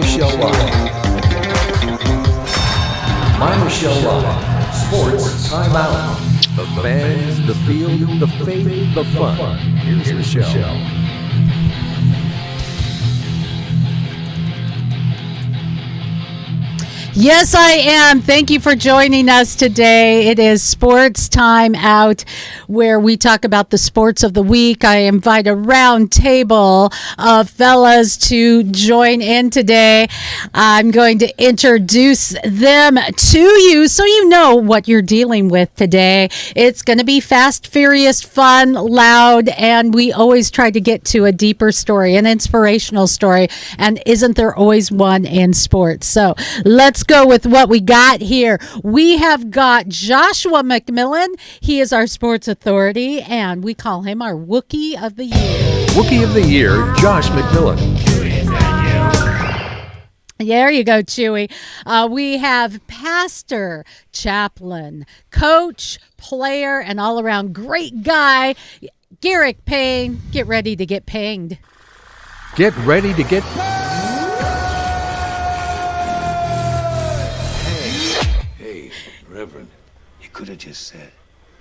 MyMichelleLive. MyMichelleLive. Sports Time Out. The fans, the field, the faith, the fun. Here's Michelle. Yes, I am. Thank you for joining us today. It is Sports Time Out, where we talk about the sports of the week. I invite a round table of fellas to join in today. I'm going to introduce them to you so you know what you're dealing with today. It's going to be fast, furious, fun, loud, and we always try to get to a deeper story, an inspirational story. And isn't there always one in sports? So let's go with what we got here. We have got Joshua McMillan. He is our sports authority, and we call him our Wookiee of the Year. Wookiee of the Year, Josh McMillan. There you go, Chewy. We have pastor, chaplain, coach, player, and all-around great guy, Garrick Payne. Get ready to get pinged. Get ready to get... Reverend, you could have just said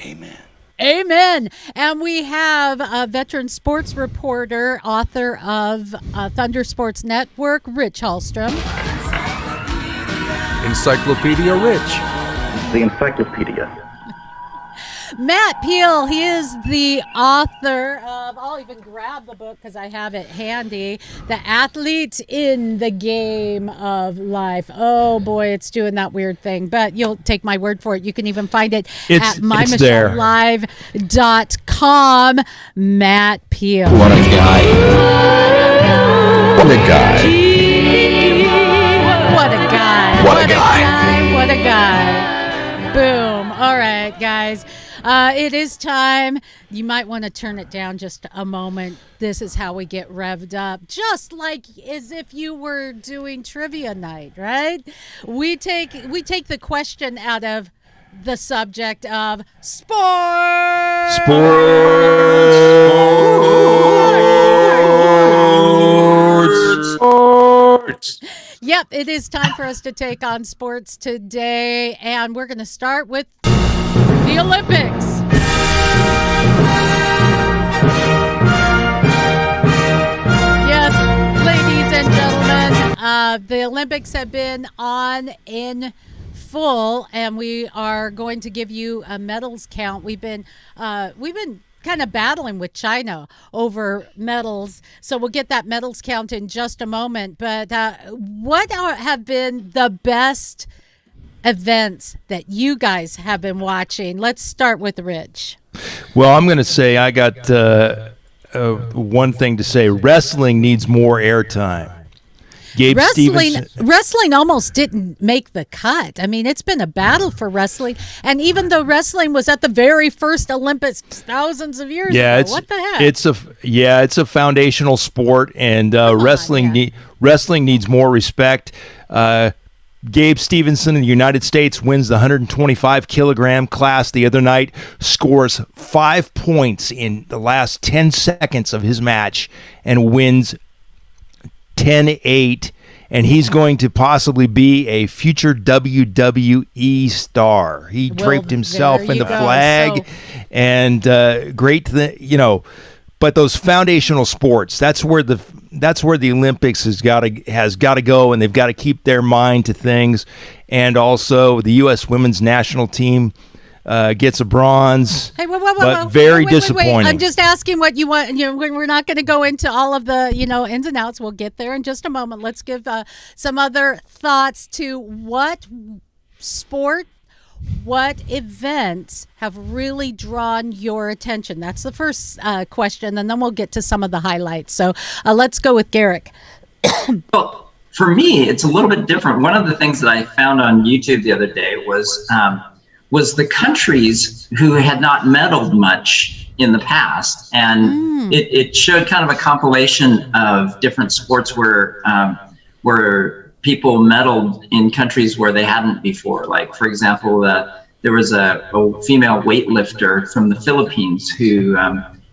amen. Amen. And we have a veteran sports reporter, author of Thunder Sports Network, Rich Hallstrom. Encyclopedia Rich. The encyclopedia. Matt Peel, he is the author of, I'll even grab the book because I have it handy, The Athlete in the Game of Life. Oh boy, it's doing that weird thing, but you'll take my word for it. You can even find it at MyMichelleLive.com. Matt Peel. What a guy. What a guy. What a guy. What a guy. What a guy. Boom. All right, guys. It is time. You might want to turn it down just a moment. This is how we get revved up, just like as if you were doing trivia night, right? We take the question out of the subject of sports. Sports. Yep, it is time for us to take on sports today, and we're going to start with the Olympics. Yes, ladies and gentlemen, the Olympics have been on in full, and we are going to give you a medals count. We've been kind of battling with China over medals, so we'll get that medals count in just a moment. But what have been the best events that you guys have been watching? Let's start with Rich. Well, I'm going to say I got one thing to say. Wrestling needs more airtime. Wrestling almost didn't make the cut. I mean, it's been a battle for wrestling. And even though wrestling was at the very first Olympics thousands of years ago, what the heck? It's a foundational sport, and wrestling needs more respect. Gabe Stevenson in the United States wins the 125 kilogram class the other night, scores 5 points in the last 10 seconds of his match, and wins 10-8, and he's going to possibly be a future WWE star. He draped himself in the flag, and great, but those foundational sports, that's where the Olympics has got to go, and they've got to keep their mind to things. And also, the U.S. women's national team gets a bronze, but very disappointing. I'm just asking what you want. We're not going to go into all of the ins and outs. We'll get there in just a moment. Let's give some other thoughts to what sport, what events have really drawn your attention. That's the first question, and then we'll get to some of the highlights. So let's go with Garrick. Well, for me, it's a little bit different. One of the things that I found on YouTube the other day was the countries who had not medaled much in the past, and it showed kind of a compilation of different sports where people medaled in countries where they hadn't before. Like, for example, there was a female weightlifter from the Philippines who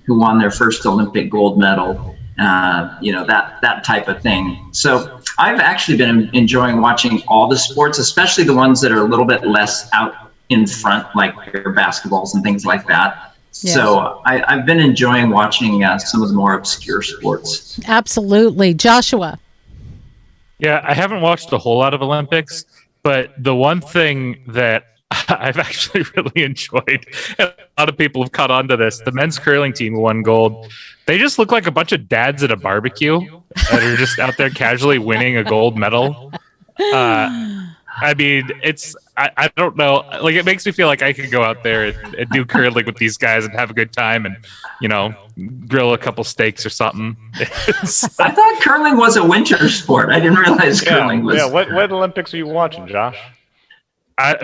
won their first Olympic gold medal. that type of thing. So I've actually been enjoying watching all the sports, especially the ones that are a little bit less out in front, like your basketballs and things like that. Yeah. So I've been enjoying watching some of the more obscure sports. Absolutely. Joshua. Yeah, I haven't watched a whole lot of Olympics, but the one thing that I've actually really enjoyed, and a lot of people have caught on to this, the men's curling team who won gold. They just look like a bunch of dads at a barbecue that are just out there casually winning a gold medal. I mean, I don't know. Like, it makes me feel like I could go out there and do curling with these guys and have a good time and, grill a couple steaks or something. I thought curling was a winter sport. I didn't realize curling was. Yeah, what Olympics are you watching, Josh?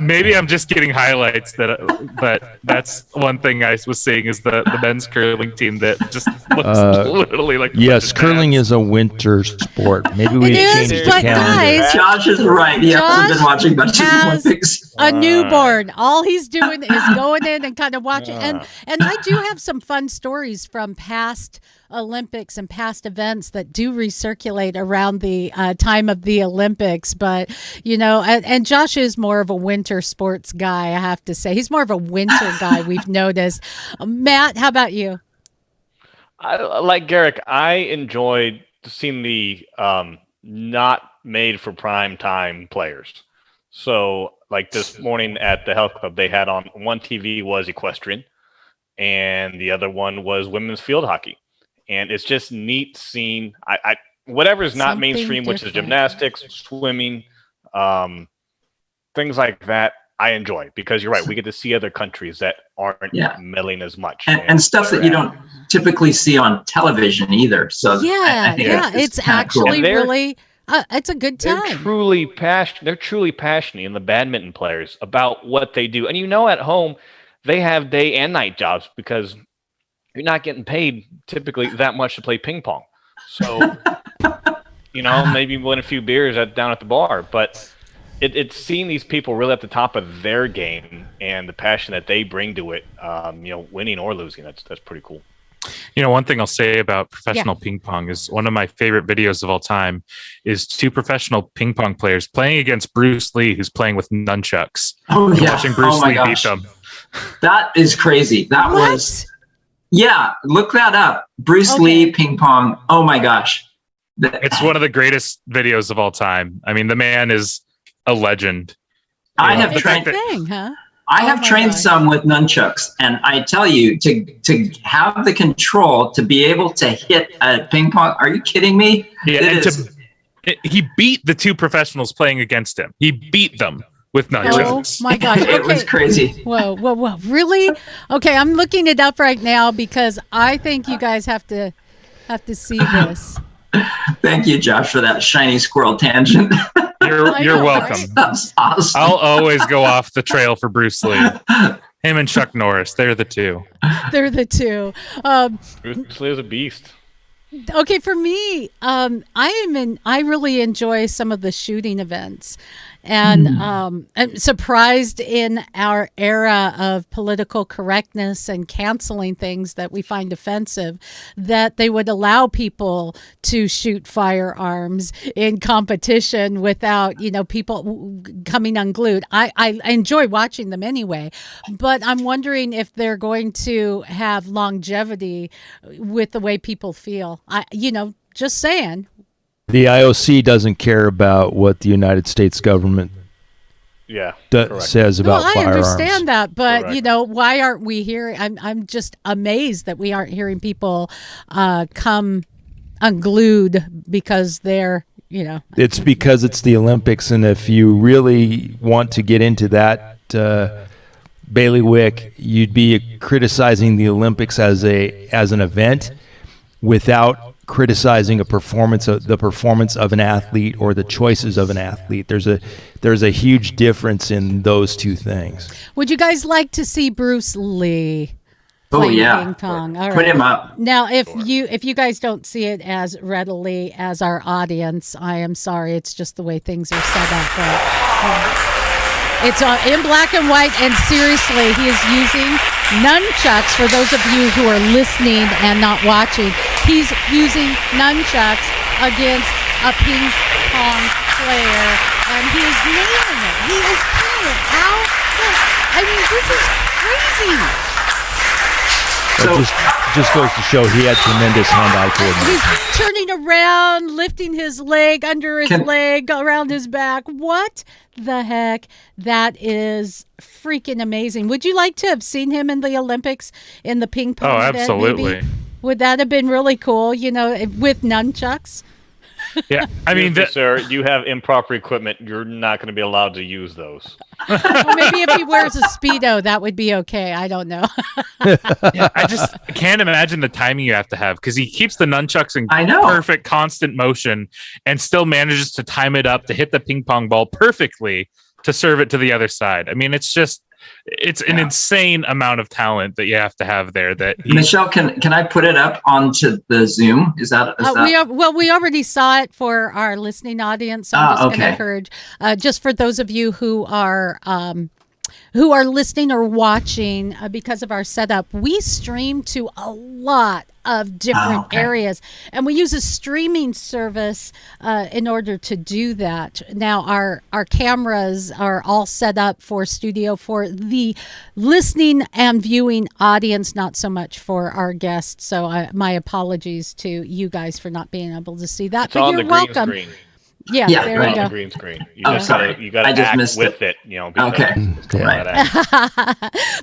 Maybe I'm just getting highlights but that's one thing I was seeing is the men's curling team that just looks literally like. Yes, curling is a winter sport. Maybe we change the calendar. Guys, Josh is right. He hasn't been watching much of the Olympics. A newborn. All he's doing is going in and kind of watching. And I do have some fun stories from past Olympics and past events that do recirculate around the time of the Olympics. But, and Josh is more of a winter sports guy, I have to say. He's more of a winter guy, we've noticed. Matt, how about you? Like Garrick, I enjoyed seeing the not made for prime time players. So, like this morning at the health club, they had on one TV was equestrian, and the other one was women's field hockey. And it's just neat seeing whatever is not Something mainstream, which is different. gymnastics, swimming, things like that. I enjoy because you're right. We get to see other countries that aren't meddling as much, and stuff that you don't typically see on television either. So I think it's actually cool. really. It's a good time. They're truly passionate in the badminton players about what they do, and at home they have day and night jobs because you're not getting paid typically that much to play ping pong. So, maybe win a few beers down at the bar. But it's seeing these people really at the top of their game and the passion that they bring to it, winning or losing. That's pretty cool. One thing I'll say about professional ping pong is one of my favorite videos of all time is two professional ping pong players playing against Bruce Lee, who's playing with nunchucks. Oh, yeah. Watching Bruce Lee beat them. That is crazy. That was... Yeah, look that up. Bruce Lee ping pong. Oh my gosh. It's one of the greatest videos of all time. I mean, the man is a legend. I have trained some with nunchucks, and I tell you, to have the control to be able to hit a ping pong. Are you kidding me? Yeah, he beat the two professionals playing against him. He beat them with nunchucks. Oh my gosh. It was crazy. Whoa. Really? Okay, I'm looking it up right now because I think you guys have to see this. Thank you, Josh, for that shiny squirrel tangent. You're welcome. That's awesome. I'll always go off the trail for Bruce Lee. Him and Chuck Norris, they're the two. Bruce Lee is a beast. Okay, for me, I really enjoy some of the shooting events. And I'm surprised in our era of political correctness and canceling things that we find offensive that they would allow people to shoot firearms in competition without, people coming unglued. I enjoy watching them anyway, but I'm wondering if they're going to have longevity with the way people feel. Just saying. The IOC doesn't care about what the United States government says about firearms. I understand that, but Correct. why aren't we hearing? I'm just amazed that we aren't hearing people come unglued because they're It's because it's the Olympics, and if you really want to get into that bailiwick, you'd be criticizing the Olympics as an event without criticizing the performance of an athlete or the choices of an athlete. There's a huge difference in those two things. Would you guys like to see Bruce Lee playing ping pong? All right. Put him up. Now, if you guys don't see it as readily as our audience, I am sorry. It's just the way things are set up. But, it's in black and white, and seriously, he is using nunchucks. For those of you who are listening and not watching, he's using nunchucks against a ping pong player, and he is nailing it. He is killing it. How? I mean, this is crazy. So, just goes to show he had tremendous hand-eye coordination. He's turning around, lifting his leg under his leg, around his back. What the heck? That is freaking amazing. Would you like to have seen him in the Olympics in the ping pong event? Oh, absolutely. Maybe? Would that have been really cool, with nunchucks? Yeah, I mean, sir, you have improper equipment. You're not going to be allowed to use those. Well, maybe if he wears a Speedo, that would be okay. I don't know. Yeah, I just can't imagine the timing you have to have, because he keeps the nunchucks in perfect constant motion and still manages to time it up to hit the ping pong ball perfectly to serve it to the other side. I mean, it's an insane amount of talent that you have to have there. Michelle, can I put it up onto the Zoom? Is that? We already saw it for our listening audience. So I'm just going to encourage, just for those of you who are listening or watching, because of our setup, we stream to a lot of different areas, and we use a streaming service in order to do that. Now our cameras are all set up for studio for the listening and viewing audience, not so much for our guests. So my apologies to you guys for not being able to see that. It's but on you're the green welcome. Screen. Yeah, there we go. The green screen. You got to act with it.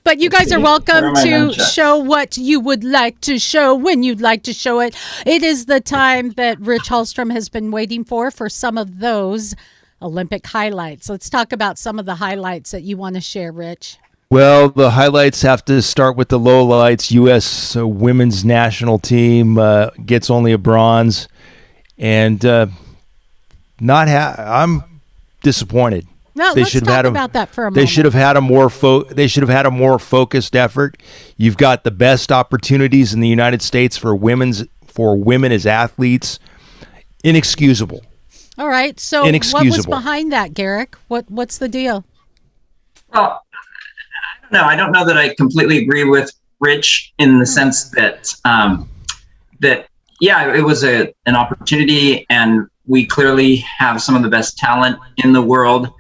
But you guys are welcome to show what you would like to show when you'd like to show it. It is the time that Rich Hallstrom has been waiting for some of those Olympic highlights. Let's talk about some of the highlights that you want to share, Rich. Well, the highlights have to start with the lowlights. U.S. women's national team gets only a bronze, and I'm disappointed. No, let's talk about that for a moment. They should have had a more focused effort. You've got the best opportunities in the United States for women as athletes. Inexcusable. All right. So what was behind that, Garrick? What's the deal? Well, I don't know that I completely agree with Rich in the sense that it was an opportunity, and we clearly have some of the best talent in the world,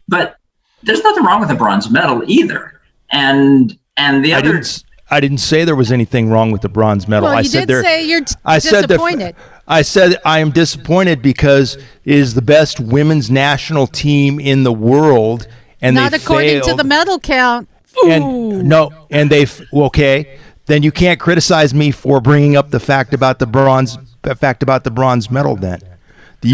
but there's nothing wrong with a bronze medal either. And the other, I didn't say there was anything wrong with the bronze medal. Well, I said you're disappointed. I said I am disappointed because it is the best women's national team in the world, and not according to the medal count. Then you can't criticize me for bringing up the fact about the bronze medal. Then the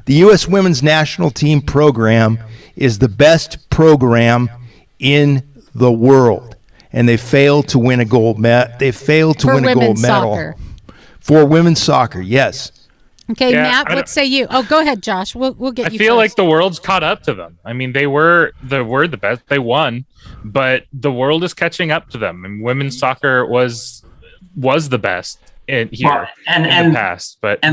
U.S. women's national team program is the best program in the world, and they failed to win a gold medal. Soccer. For women's soccer. Yes. Okay, Matt, what say you? Oh, go ahead, Josh. We'll get you. I feel first. like the world's caught up to them. I mean, they were the best. They won, but the world is catching up to them. And women's soccer was the best in the past, but they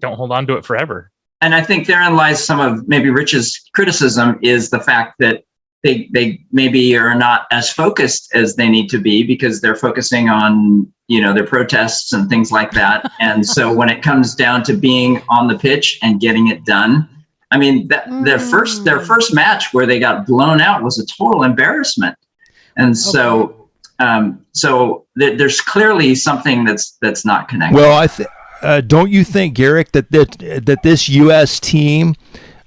don't hold on to it forever. And I think therein lies some of maybe Rich's criticism, is the fact that they maybe are not as focused as they need to be, because they're focusing on their protests and things like that. And so when it comes down to being on the pitch and getting it done, I mean, their first match where they got blown out was a total embarrassment. And so there's clearly something that's not connected. Well, don't you think, Garrick, that this U.S. team,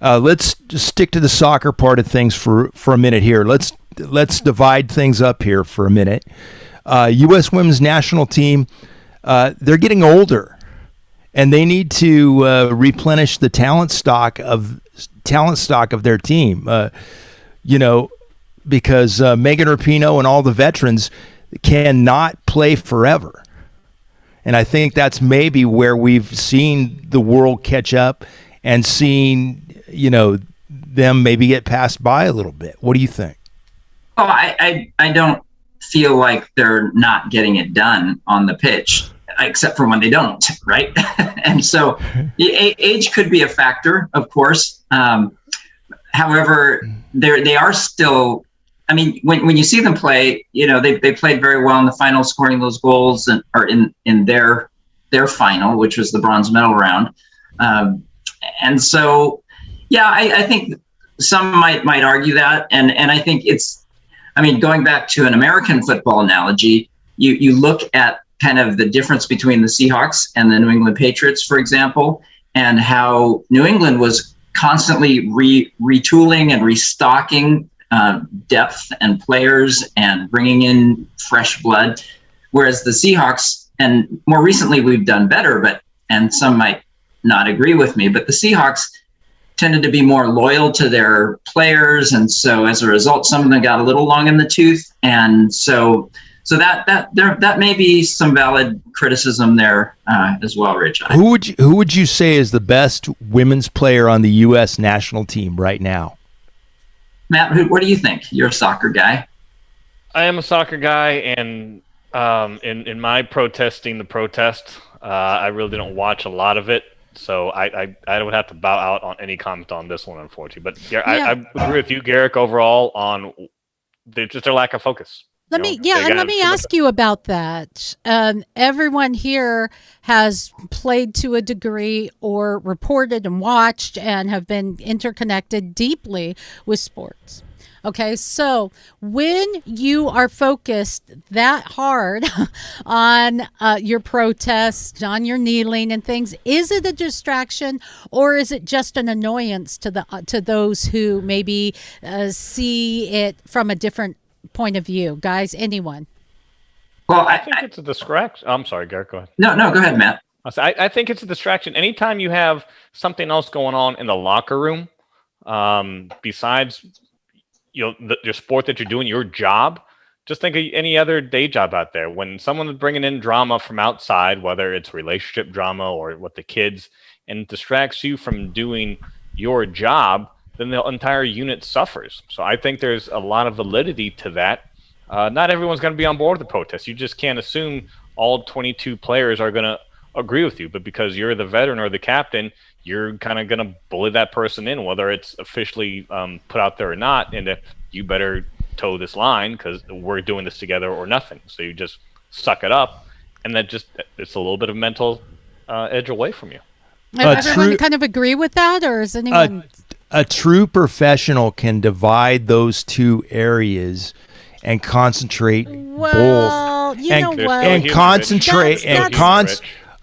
let's just stick to the soccer part of things for a minute here. Let's divide things up here for a minute. U.S. women's national team, they're getting older, and they need to replenish the talent stock of their team. Because Megan Rapinoe and all the veterans cannot play forever. And I think that's maybe where we've seen the world catch up and seen, them maybe get passed by a little bit. What do you think? Oh, I don't feel like they're not getting it done on the pitch, except for when they don't, right? And so age could be a factor, of course. However, they are still I mean, when you see them play, they played very well in the final, scoring those goals or in their final, which was the bronze medal round. And so, yeah, I think some might argue that. And I think going back to an American football analogy, you look at kind of the difference between the Seahawks and the New England Patriots, for example, and how New England was constantly retooling and restocking depth and players and bringing in fresh blood, whereas the Seahawks, and more recently we've done better, and some might not agree with me, but the Seahawks tended to be more loyal to their players, and so as a result, some of them got a little long in the tooth, and so that may be some valid criticism there as well, Rich. Who would you say is the best women's player on the U.S. national team right now? Matt, what do you think? You're a soccer guy. I am a soccer guy, and in my protesting the protest, I really didn't watch a lot of it, so I would have to bow out on any comment on this one, unfortunately. But yeah, I agree with you, Garrick, overall on just their lack of focus. Let me ask you about that. Everyone here has played to a degree or reported and watched and have been interconnected deeply with sports. Okay, so when you are focused that hard on your protests, on your kneeling and things, is it a distraction or is it just an annoyance to those who maybe see it from a different point of view? Guys, anyone? Well, I think it's a distraction. I'm sorry, Garrett, go ahead. No, go ahead, Matt. I think it's a distraction. Anytime you have something else going on in the locker room, besides your sport that you're doing, your job, just think of any other day job out there. When someone is bringing in drama from outside, whether it's relationship drama or with the kids, and it distracts you from doing your job, then the entire unit suffers. So I think there's a lot of validity to that. Not everyone's going to be on board with the protest. You just can't assume all 22 players are going to agree with you. But because you're the veteran or the captain, you're kind of going to bully that person in, whether it's officially put out there or not. And if you better toe this line because we're doing this together or nothing. So you just suck it up. And that it's a little bit of mental edge away from you. Everyone kind of agree with that, or is anyone... A true professional can divide those two areas and concentrate both.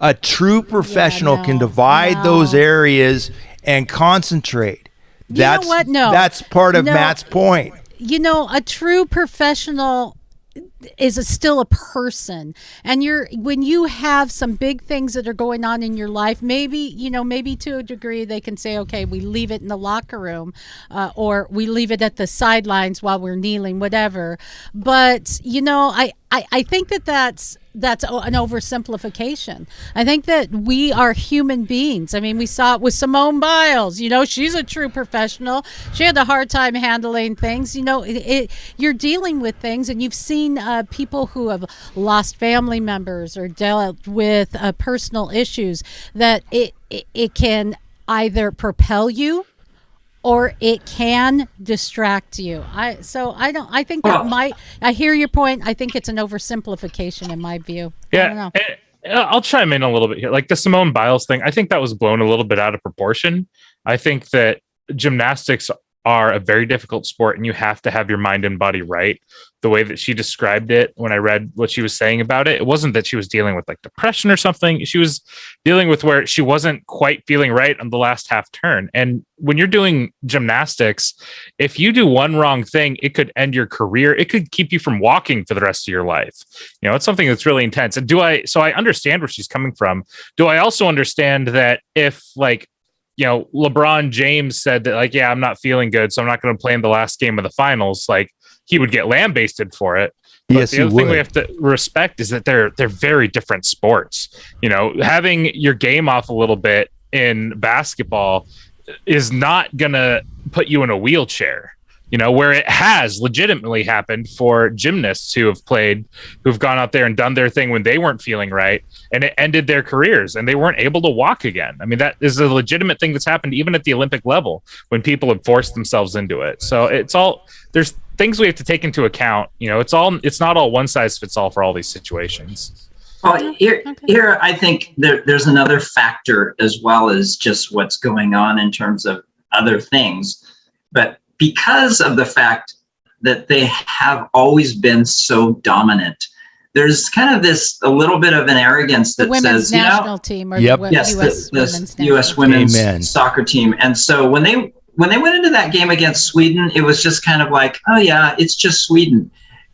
A true professional can divide those areas and concentrate. That's part of Matt's point. A true professional is still a person, and when you have some big things that are going on in your life, maybe to a degree they can say, okay, we leave it in the locker room, or we leave it at the sidelines while we're kneeling, whatever. But I think that's an oversimplification. I think that we are human beings. I mean, we saw it with Simone Biles. She's a true professional. She had a hard time handling things. You're dealing with things, and you've seen people who have lost family members or dealt with personal issues, that it can either propel you or it can distract you. I think that I hear your point. I think it's an oversimplification in my view. Yeah. I don't know. I'll chime in a little bit here. Like the Simone Biles thing, I think that was blown a little bit out of proportion. I think that gymnastics are a very difficult sport, and you have to have your mind and body right. The way that she described it, when I read what she was saying about it, it wasn't that she was dealing with like depression or something. She was dealing with where she wasn't quite feeling right on the last half turn. And when you're doing gymnastics, if you do one wrong thing, it could end your career. It could keep you from walking for the rest of your life. It's something that's really intense. And so I understand where she's coming from. Do I also understand that if LeBron James said that, yeah, I'm not feeling good, so I'm not going to play in the last game of the finals, he would get lambasted for it. But yes, the other thing we have to respect is that they're very different sports. Having your game off a little bit in basketball is not going to put you in a wheelchair. where it has legitimately happened for gymnasts who've gone out there and done their thing when they weren't feeling right, and it ended their careers and they weren't able to walk again. I mean, that is a legitimate thing that's happened even at the Olympic level when people have forced themselves into it. So there's things we have to take into account. It's not all one size fits all for all these situations. Well, here I think there's another factor as well as just what's going on in terms of other things. But because of the fact that they have always been so dominant, there's kind of a little bit of an arrogance that says, national team or the U.S. women's soccer team. And so when they went into that game against Sweden, it was just kind of like, oh yeah, it's just Sweden.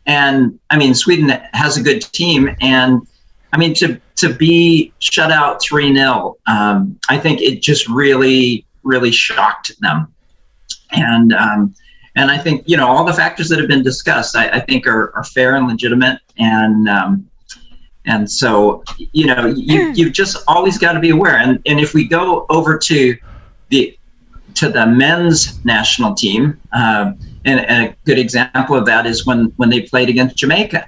And I mean, Sweden has a good team, and I mean, to be shut out 3-0, I think it just really, really shocked them. And I think, all the factors that have been discussed, I think are fair and legitimate. And so, you've just always got to be aware. And if we go over to the men's national team, and a good example of that is when they played against Jamaica.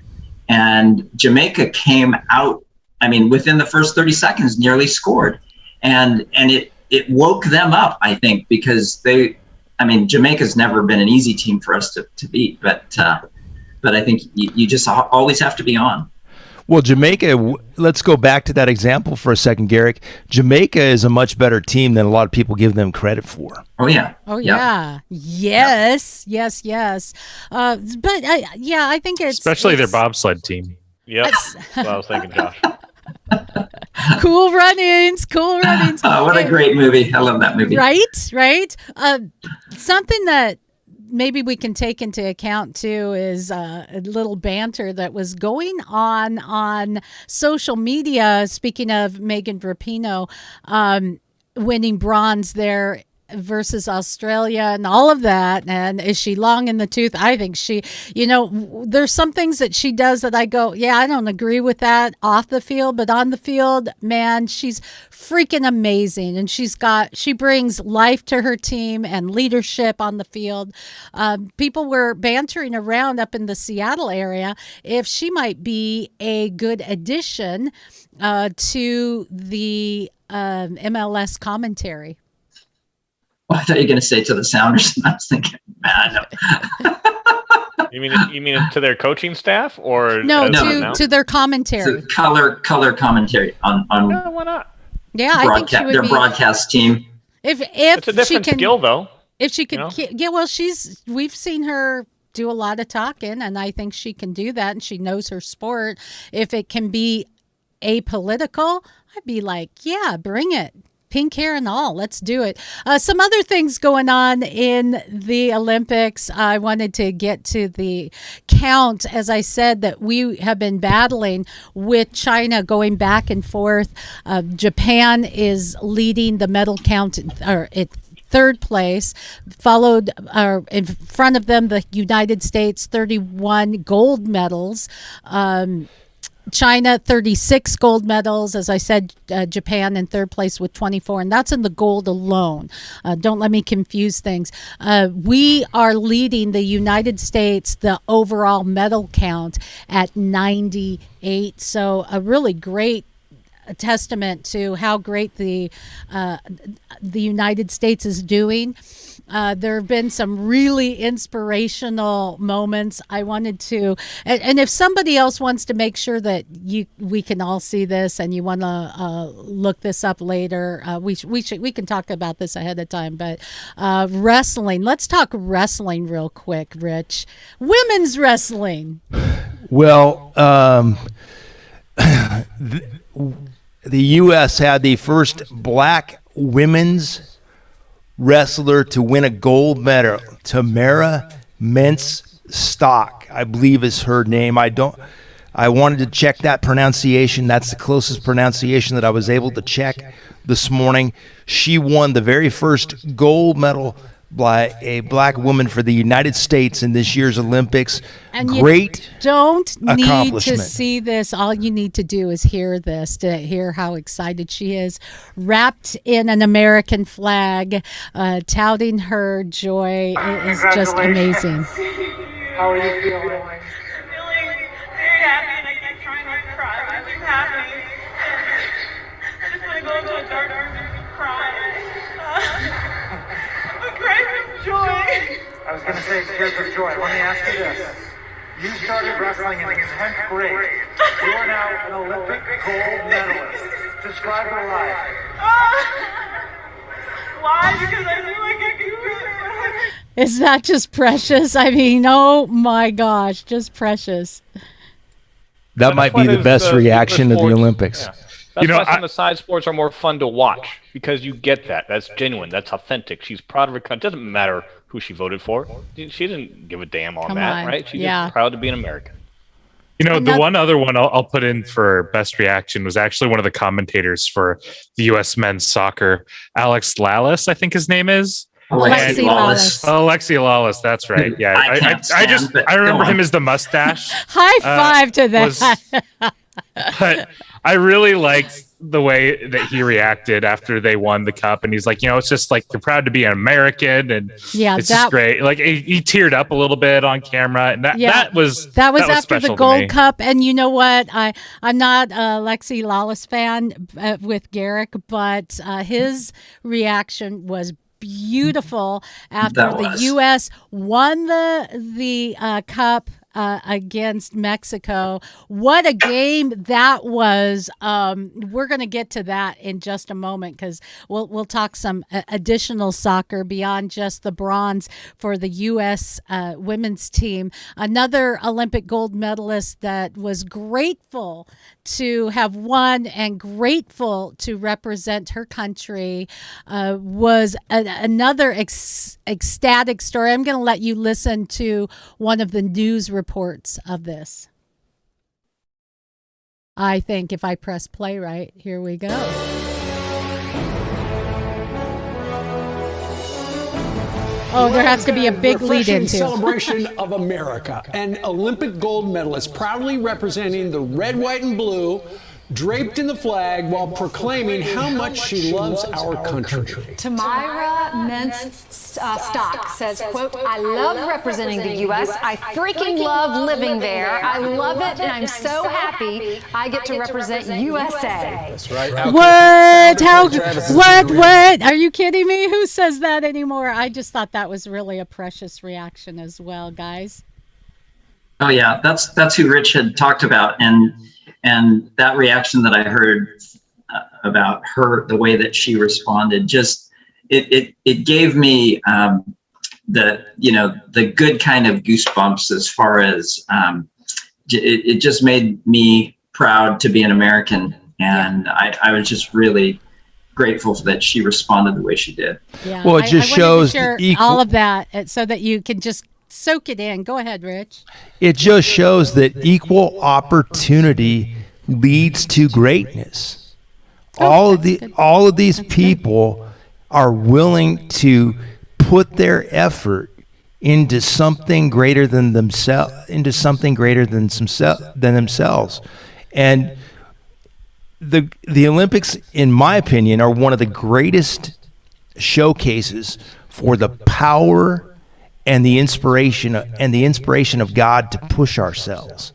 And Jamaica came out, I mean, within the first 30 seconds, nearly scored. And it woke them up, I think, because Jamaica's never been an easy team for us to beat. But I think you just always have to be on. Well, Jamaica, let's go back to that example for a second, Garrick. Jamaica is a much better team than a lot of people give them credit for. Oh, yeah. Oh, yeah. Yes. Yes. But I think it's... Especially their bobsled team. Yep. That's what I was thinking, Josh. Cool Runnings. Oh, what a great movie. I love that movie. Right. Something that maybe we can take into account too is a little banter that was going on social media. Speaking of Megan Rapinoe winning bronze there versus Australia and all of that. And is she long in the tooth? I think she, there's some things that she does that I go, yeah, I don't agree with that off the field, but on the field, man, she's freaking amazing. And she brings life to her team and leadership on the field. People were bantering around up in the Seattle area if she might be a good addition to the MLS commentary. Well, I thought you were going to say to the Sounders, and I was thinking, man, no. You mean to their coaching staff, or no, to their commentary, color commentary on yeah, why not? Yeah, I think she would their broadcast team. If it's a different skill, though. If she could, we've seen her do a lot of talking, and I think she can do that, and she knows her sport. If it can be apolitical, I'd be like, yeah, bring it. Pink hair and all. Let's do it. Some other things going on in the Olympics. I wanted to get to the count. As I said, that we have been battling with China going back and forth. Japan is leading the medal count at third place, followed in front of them, the United States, 31 gold medals. China, 36 gold medals. As I said, Japan in third place with 24, and that's in the gold alone. Don't let me confuse things. We are leading the United States, the overall medal count at 98. So a really great testament to how great the United States is doing. There have been some really inspirational moments. I wanted to, and if somebody else wants to make sure that we can all see this, and you want to look this up later, we can talk about this ahead of time. But wrestling, let's talk wrestling real quick, Rich. Women's wrestling. Well, the U.S. had the first black women's wrestler to win a gold medal. Tamara Mintz-Stock, I believe is her name. I wanted to check that pronunciation. That's the closest pronunciation that I was able to check this morning. She won the very first gold medal by a black woman for the United States in this year's Olympics. And Great you don't need to accomplishment. see this. All you need to do is hear this, to hear how excited she is, wrapped in an American flag, touting her joy. It is just amazing. How are you feeling? Feeling very happy, and I keep trying not to cry, but I'm just happy. I just want to go into a dark room and cry. A cry from joy. I was going to say tears of joy. Let me ask you this. You started wrestling in the 10th grade. You are now an Olympic gold medalist. Describe your life. Why? Because I feel like I can do it. Is that just precious? I mean, oh my gosh, just precious. That might be the best reaction of the Olympics. Yeah. That's why some of the side sports are more fun to watch, because you get that. That's genuine. That's authentic. She's proud of her country. It doesn't matter who she voted for. She didn't give a damn on that, right? She's just proud to be an American. You know, the one other one I'll put in for best reaction was actually one of the commentators for the U.S. men's soccer, Alex Lallis, I think his name is. Alexi Lawless. Alexi Lawless, that's right. Yeah, I remember him as the mustache. High five to that. But I really liked the way that he reacted after they won the cup, and he's like, you know, it's just like you're proud to be an American, and it's just great. Like he teared up a little bit on camera, and that was after the Gold Cup. And you know what? I'm not a Lexi Lawless fan with Garrick, but his reaction was beautiful after the U.S. won the cup against Mexico. What a game that was. We're going to get to that in just a moment, because we'll talk some additional soccer beyond just the bronze for the U.S. Women's team. Another Olympic gold medalist that was grateful to have won and grateful to represent her country was another ecstatic story. I'm going to let you listen to one of the news reports of this. I think if I press play right, here we go. Oh, there has to be a big lead into celebration of America. An Olympic gold medalist proudly representing the red, white, and blue, draped in the flag while proclaiming how much she loves our country. Tamira Stock says, quote, I love representing the U.S. I freaking love living there. I love it, and I'm so happy I get to represent USA. That's right. What? Are you kidding me? Who says that anymore? I just thought that was really a precious reaction as well, guys. Oh yeah, that's who Rich had talked about, and that reaction that I heard about her, the way that she responded, just it gave me the good kind of goosebumps, as far as it just made me proud to be an American, and I was just really grateful that she responded the way she did. Yeah, well, it just shows all of that so that you can just soak it in. Go ahead, Rich. It just shows that equal opportunity leads to greatness. All of these people are willing to put their effort into something greater than themselves, and the Olympics, in my opinion, are one of the greatest showcases for the power and the inspiration of God to push ourselves,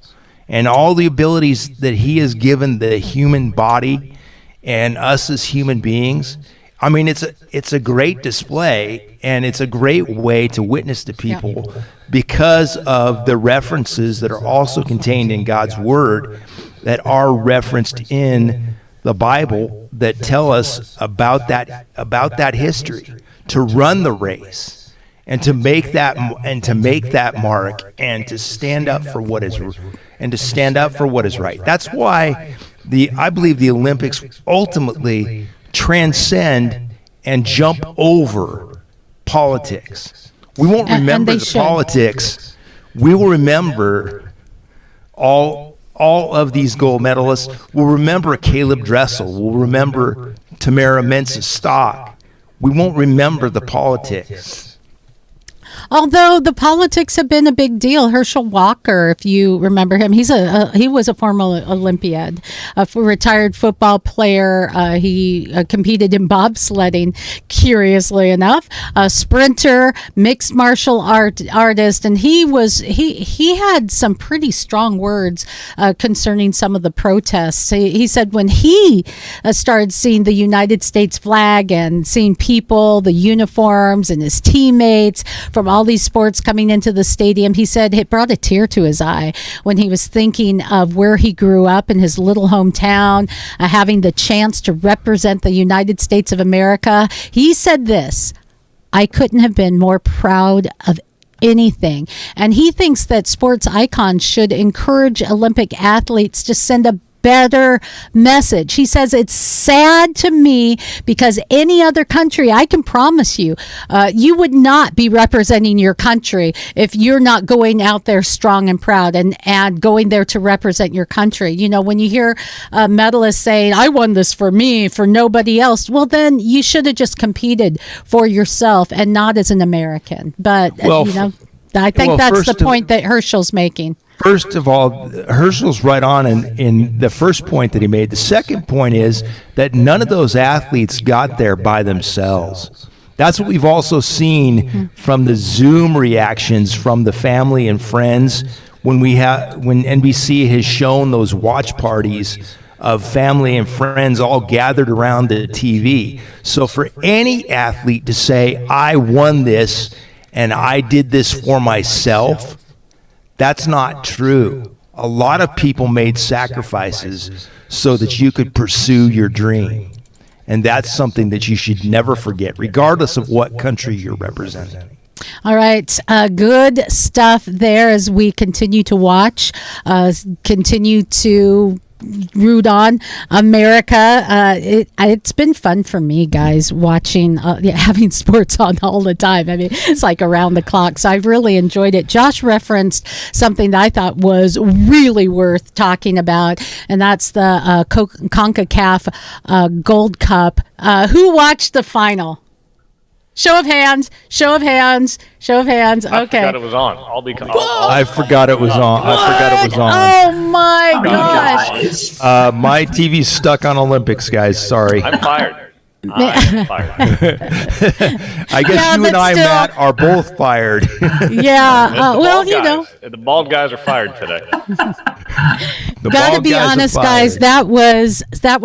and all the abilities that He has given the human body and us as human beings. I mean, it's a great display, and it's a great way to witness to people because of the references that are also contained in God's Word that are referenced in the Bible that tell us about that history, to run the race and to make that mark and to stand up for what is right. That's why I believe the Olympics ultimately transcend and jump over politics. We won't remember the politics. We will remember all of these gold medalists. We'll remember Caleb Dressel. We'll remember Tamara Mensah-Stock. We won't remember the politics. Although the politics have been a big deal. Herschel Walker, if you remember him, he was a former Olympiad, a retired football player. He competed in bobsledding, curiously enough, a sprinter, mixed martial artist, and he had some pretty strong words concerning some of the protests. He said when he started seeing the United States flag and seeing people, the uniforms, and his teammates from all these sports coming into the stadium, he said it brought a tear to his eye when he was thinking of where he grew up in his little hometown, having the chance to represent the United States of America. He said this: I couldn't have been more proud of anything. And he thinks that sports icons should encourage Olympic athletes to send a better message. He says it's sad to me because any other country, I can promise you, you would not be representing your country if you're not going out there strong and proud and going there to represent your country. You know, when you hear medalists saying, I won this for me, for nobody else, well, then you should have just competed for yourself and not as an American. But, I think that's the point that Herschel's making. First of all, Herschel's right on in the first point that he made. The second point is that none of those athletes got there by themselves. That's what we've also seen from the Zoom reactions from the family and friends when NBC has shown those watch parties of family and friends all gathered around the TV. So for any athlete to say, I won this and I did this for myself, that's not true. A lot of people made sacrifices so that you could pursue your dream. And that's something that you should never forget, regardless of what country you're representing. All right. Good stuff there as we continue to watch, continue to root on America. It's been fun for me, guys, watching, having sports on all the time. I mean, it's like around the clock. So I've really enjoyed it. Josh referenced something that I thought was really worth talking about, and that's the CONCACAF Gold Cup. Who watched the final? Show of hands. Okay. I forgot it was on. I forgot it was on. Oh my gosh. My TV's stuck on Olympics, guys. Sorry. I'm fired. I guess you and I, Matt, are both fired. Yeah. The bald guys are fired today. Gotta be honest, guys. That was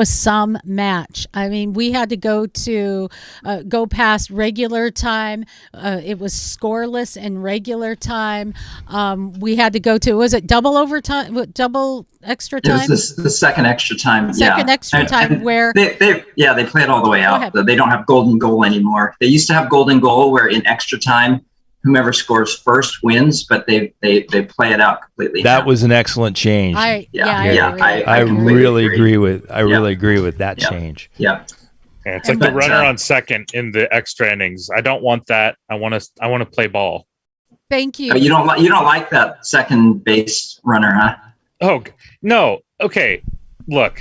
some match. I mean, we had to go past regular time. It was scoreless in regular time. We had to go to, was it double overtime? Double extra time? It was the second extra time. Extra time where they play it all the way out. They don't have golden goal anymore. They used to have golden goal where in extra time, whomever scores first wins, but they play it out completely. That was an excellent change. I really agree with that change. Yeah. It's like the runner on second in the extra innings. I don't want that. I want to play ball. Thank you. You don't like that second base runner, huh? Oh no. Okay. Look.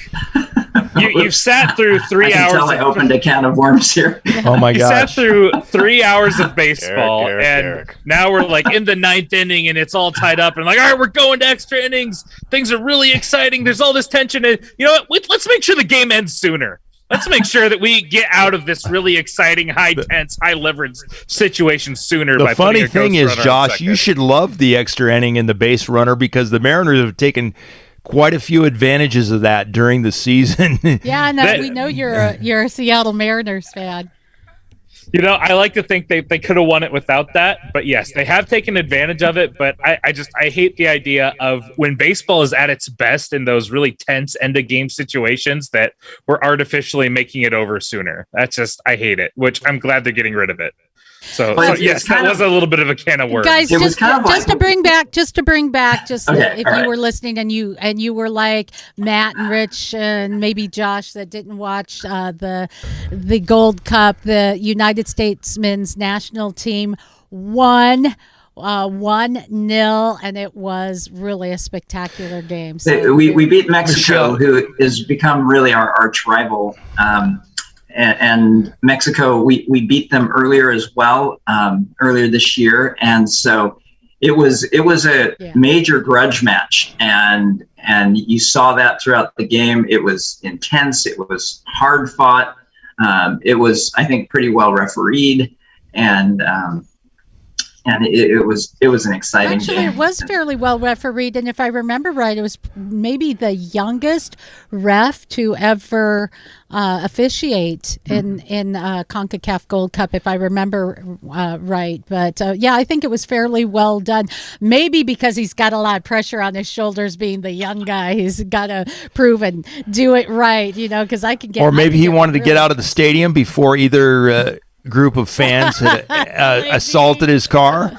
You've sat through 3 hours. I opened a can of worms here. Oh my gosh! You sat through 3 hours of baseball, and now we're like in the ninth inning, and it's all tied up. And like, all right, we're going to extra innings. Things are really exciting. There's all this tension, and you know what? Let's make sure the game ends sooner. Let's make sure that we get out of this really exciting, high tense, high leverage situation sooner. The funny thing is, Josh, you should love the extra inning and the base runner because the Mariners have taken quite a few advantages of that during the season. Yeah, no, we know you're a Seattle Mariners fan. You know, I like to think they could have won it without that, but yes, they have taken advantage of it. But I hate the idea of when baseball is at its best in those really tense end of game situations that we're artificially making it over sooner. I hate it, which I'm glad they're getting rid of it. So yes, that was a little bit of a can of worms. Guys, just to bring back, if you were listening and you were like Matt and Rich and maybe Josh that didn't watch the Gold Cup, the United States men's national team won 1-0, and it was really a spectacular game. So we beat Mexico, who has become really our arch rival. and Mexico, we beat them earlier as well, earlier this year, and so it was a major grudge match, and you saw that throughout the game. It was intense. It was hard fought. It was, I think, pretty well refereed, and it was an exciting game. It was fairly well refereed, and if I remember right, it was maybe the youngest ref to ever officiate in CONCACAF Gold Cup, if I remember right. But I think it was fairly well done. Maybe because he's got a lot of pressure on his shoulders, being the young guy, he's got to prove and do it right, because I can get. Or maybe he wanted to get out of the stadium before either. Group of fans had assaulted his car.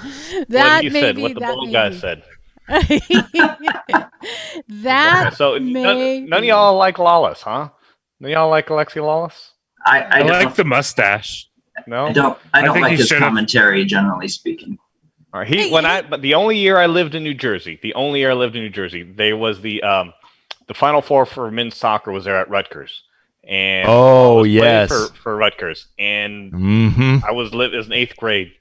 What he said, what the bald guy said. So none of y'all like Lawless, huh? None of y'all like Alexi Lawless? I like the mustache. No, I don't like his commentary, generally speaking. All right, but the only year I lived in New Jersey, there was the Final Four for men's soccer was there at Rutgers. And for Rutgers, and I was as in 8th grade,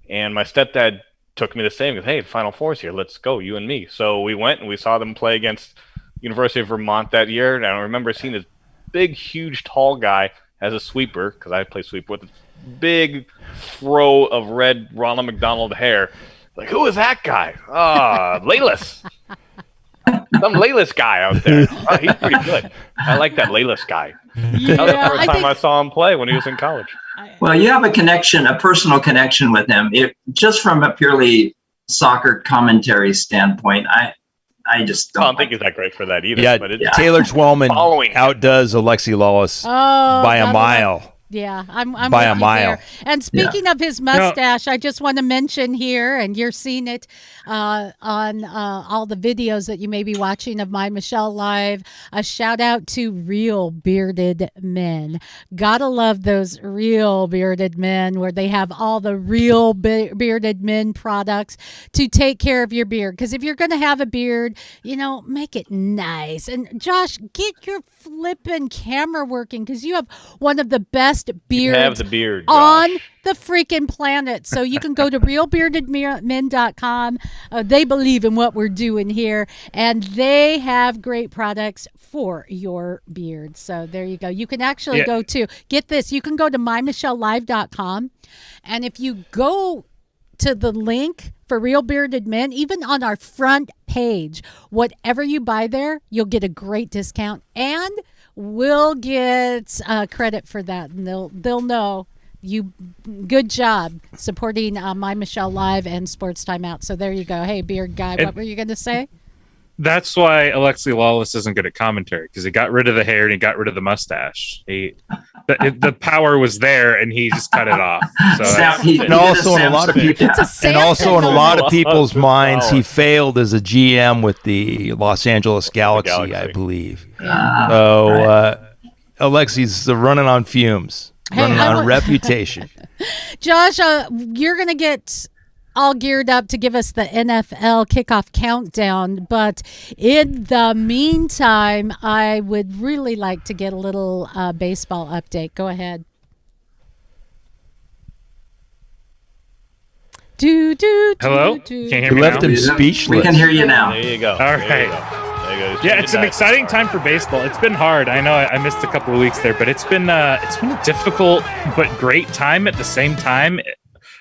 and my stepdad took me to say, "Hey, the Final Four's here. Let's go, you and me." So we went and we saw them play against University of Vermont that year. And I remember seeing this big, huge, tall guy as a sweeper, because I play sweeper, with a big fro of red Ronald McDonald hair. Like, who is that guy? Layless. Some Layless guy out there. Oh, he's pretty good. I like that Layless guy. That was the first time I saw him play when he was in college. Well, you have a personal connection with him. Just from a purely soccer commentary standpoint, I just don't think he's that great for that either. Yeah, but Taylor Twellman outdoes Alexi Lawless by a mile. Yeah, I'm by with a mile. there. And speaking of his mustache, I just want to mention here, and you're seeing it on all the videos that you may be watching of My Michelle Live, a shout out to real bearded men. Gotta love those real bearded men where they have all the real bearded men products to take care of your beard. Because if you're going to have a beard, make it nice. And Josh, get your flipping camera working, because you have one of the best beards have the beard, on the freaking planet. So you can go to realbeardedmen.com. They believe in what we're doing here, and they have great products for your beard. So there you go. You can actually go to, get this, you can go to MyMichelleLive.com, and if you go to the link for Real Bearded Men, even on our front page, whatever you buy there, you'll get a great discount, and we'll get credit for that, and they'll know you. Good job supporting My Michelle Live and Sports Timeout. So there you go. Hey, beard guy, what were you going to say? That's why Alexi Lawless isn't good at commentary, because he got rid of the hair and he got rid of the mustache. The power was there, and he just cut it off. So and also in a lot of people's minds, he failed as a GM with the Los Angeles Galaxy, I believe. So Alexi's running on fumes, running on reputation. Josh, you're going to get all geared up to give us the NFL kickoff countdown. But in the meantime, I would really like to get a little baseball update. Go ahead. Hello? Can you hear me left now? him speechless. We can hear you now. There you go. All right. Yeah, it's an exciting time for baseball. It's been hard. I know I missed a couple of weeks there, but it's been a difficult but great time at the same time.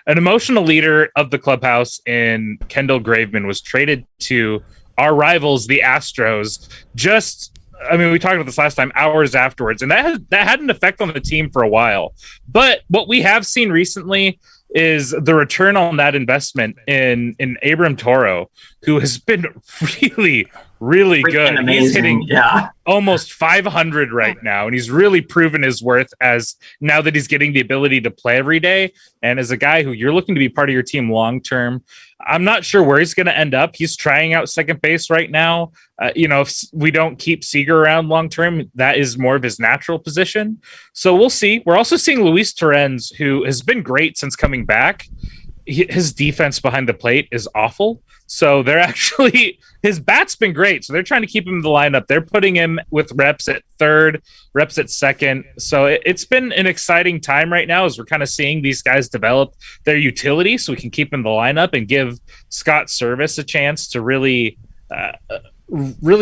An emotional leader of the clubhouse in Kendall Graveman was traded to our rivals, the Astros. We talked about this last time, hours afterwards, and that had an effect on the team for a while. But what we have seen recently is the return on that investment in Abram Toro, who has been really, really good. Amazing. He's hitting almost 500 right now, and he's really proven his worth as now that he's getting the ability to play every day. And as a guy who you're looking to be part of your team long term, I'm not sure where he's going to end up. He's trying out second base right now. If we don't keep Seager around long term, that is more of his natural position. So we'll see. We're also seeing Luis Torrens, who has been great since coming back. His defense behind the plate is awful. So they're actually, his bat's been great. So they're trying to keep him in the lineup. They're putting him with reps at third, reps at second. So it's been an exciting time right now as we're kind of seeing these guys develop their utility so we can keep them in the lineup and give Scott Service a chance to really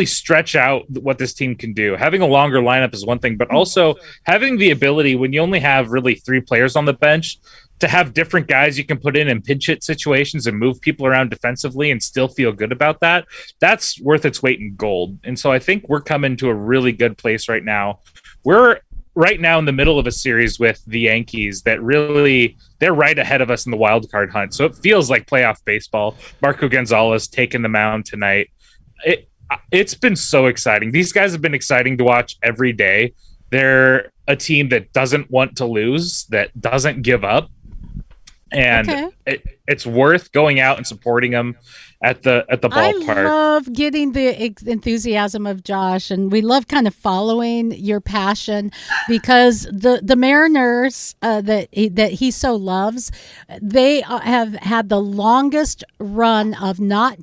stretch out what this team can do. Having a longer lineup is one thing, but also having the ability when you only have really 3 players on the bench to have different guys you can put in pinch hit situations and move people around defensively and still feel good about that. That's worth its weight in gold. And so I think we're coming to a really good place right now. We're right now in the middle of a series with the Yankees that really, they're right ahead of us in the wild card hunt. So it feels like playoff baseball. Marco Gonzalez taking the mound tonight. It's been so exciting. These guys have been exciting to watch every day. They're a team that doesn't want to lose, that doesn't give up. And it's worth going out and supporting them at the ballpark. I love getting the enthusiasm of Josh, and we love kind of following your passion because the Mariners that he so loves, they have had the longest run of not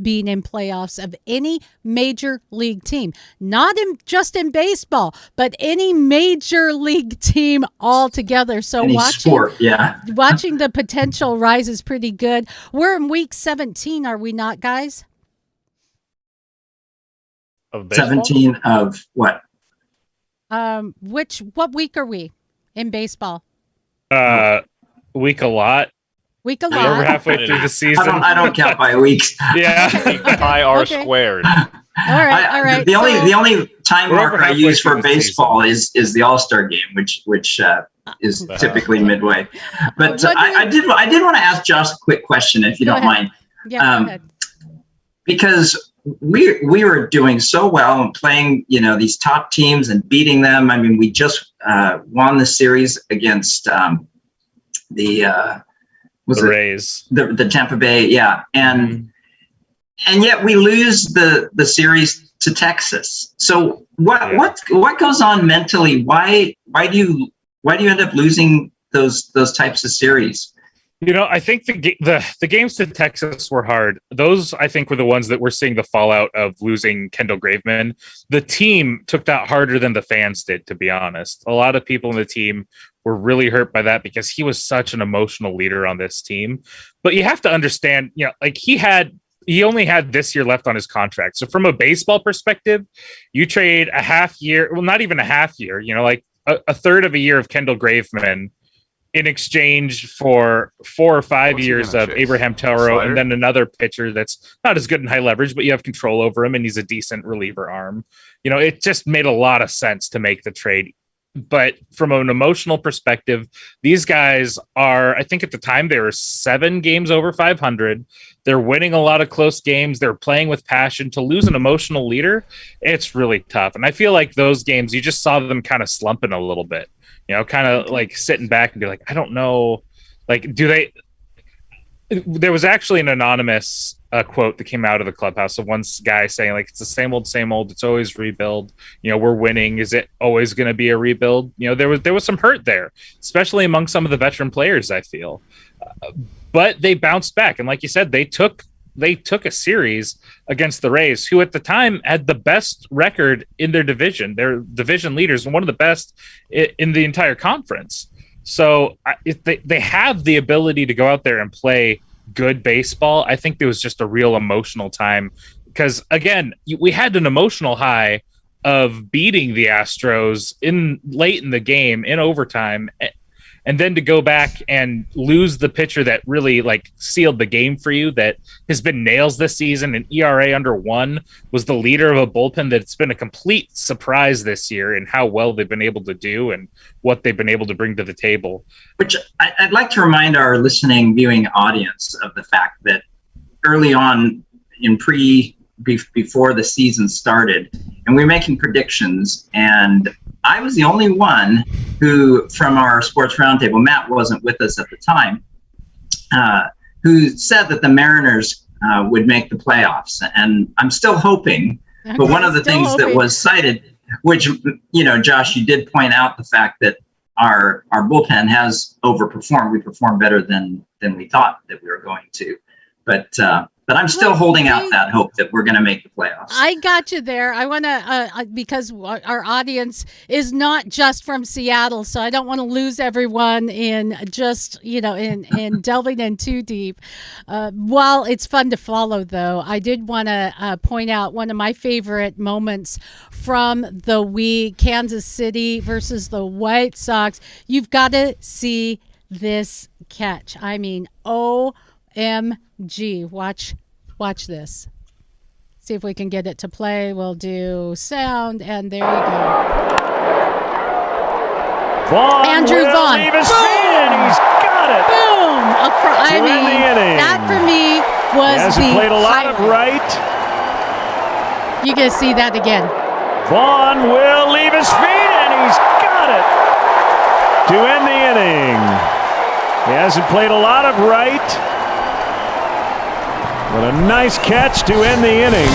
being in playoffs of any major league team, not just in baseball, but any major league team altogether. So watching the potential rise is pretty good. We're in week 17, are we not, guys? Of baseball? 17 of what? What week are we in baseball? Week a lot. Week a We're lot. halfway through the season. I don't count by weeks. Yeah. Pi r squared. All right. The only time marker I use for baseball is the All-Star game, which is typically midway. But I did want to ask Josh a quick question, if you don't mind. Yeah, go ahead. Because we were doing so well and playing, these top teams and beating them. I mean, we just won the series against the Rays, the Tampa Bay, and yet we lose the series to Texas. So what goes on mentally? Why do you end up losing those types of series? I think the games to Texas were hard. Those, I think, were the ones that we're seeing the fallout of losing Kendall Graveman. The team took that harder than the fans did, to be honest. A lot of people in the team were really hurt by that because he was such an emotional leader on this team. But you have to understand, he only had this year left on his contract. So from a baseball perspective, you trade a half year, well, not even a half year, like a third of a year of Kendall Graveman in exchange for 4 or 5 years of Abraham Toro and then another pitcher that's not as good in high leverage, but you have control over him and he's a decent reliever arm. It just made a lot of sense to make the trade. But from an emotional perspective, these guys are, I think at the time they were 7 games over 500. They're winning a lot of close games. They're playing with passion. To lose an emotional leader, it's really tough. And I feel like those games, you just saw them kind of slumping a little bit, kind of like sitting back and be like, I don't know, there was actually an anonymous quote that came out of the clubhouse of one guy saying, like, it's the same old, it's always rebuild. We're winning. Is it always going to be a rebuild? There was some hurt there, especially among some of the veteran players, I feel. But they bounced back. And like you said, they took a series against the Rays, who at the time had the best record in their division. They're division leaders and one of the best in the entire conference. So they have the ability to go out there and play good baseball. I think there was just a real emotional time because, again, we had an emotional high of beating the Astros late in the game in overtime, and then to go back and lose the pitcher that really sealed the game for you, that has been nails this season, and ERA under 1, was the leader of a bullpen that's been a complete surprise this year in how well they've been able to do and what they've been able to bring to the table. Which I'd like to remind our listening, viewing audience of the fact that early on before the season started, and we were making predictions, and I was the only one who, from our sports roundtable, Matt wasn't with us at the time, who said that the Mariners would make the playoffs. And I'm still hoping, but one of the things that was cited, which, Josh, you did point out the fact that our bullpen has overperformed. We performed better than we thought that we were going to. But I'm still holding out that hope that we're going to make the playoffs. I got you there. I want to, because our audience is not just from Seattle, so I don't want to lose everyone in just, in delving in too deep. While it's fun to follow, though, I did want to point out one of my favorite moments from the week, Kansas City versus the White Sox. You've got to see this catch. I mean, OMG, watch this. See if we can get it to play. We'll do sound, and there you go. Andrew Vaughn. Leave his feet in. He's got it. Boom! That for me was he played a lot of right. You can see that again. Vaughn will leave his feet in. He's got it to end the inning. He hasn't played a lot of right. But a nice catch to end the inning.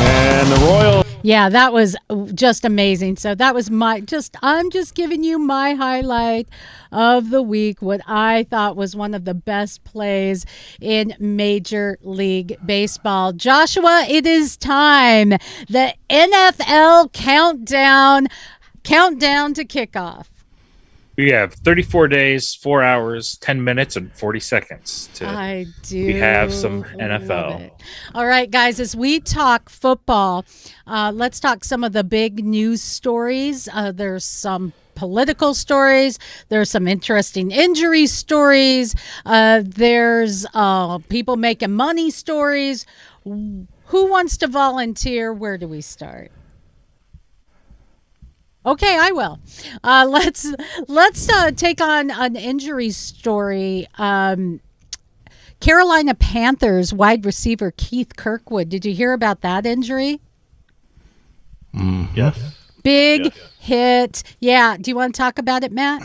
And the Royals. Yeah, that was just amazing. So that was I'm just giving you my highlight of the week, what I thought was one of the best plays in Major League Baseball. Joshua, it is time. The NFL countdown to kickoff. We have 34 days, 4 hours, 10 minutes, and 40 seconds to we have some NFL. All right, guys, as we talk football, let's talk some of the big news stories. There's some political stories. There's some interesting injury stories. There's people making money stories. Who wants to volunteer? Where do we start? Okay, I will. Let's take on an injury story. Carolina Panthers wide receiver Keith Kirkwood. Did you hear about that injury? Yes. Big hit. Yeah. Do you want to talk about it, Matt?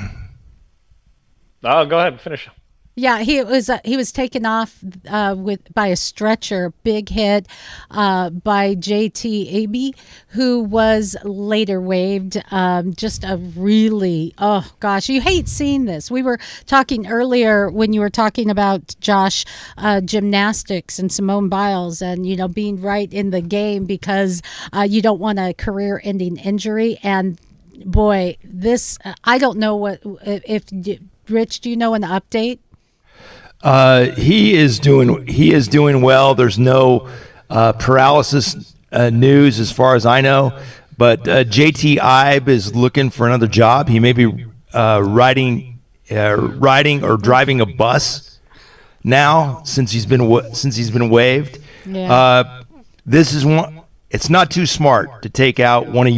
Oh, go ahead. Finish. Yeah, he was taken off by a stretcher, big hit by JT Abe, who was later waived. Just a really, oh gosh, you hate seeing this. We were talking earlier when you were talking about Josh, gymnastics and Simone Biles, and being right in the game because you don't want a career-ending injury. And boy, this I don't know if Rich, do you know an update? He is doing well. There's no paralysis news as far as I know, but JT Ibe is looking for another job. He may be riding or driving a bus now since he's been waived. Yeah. This is one. It's not too smart to take out one of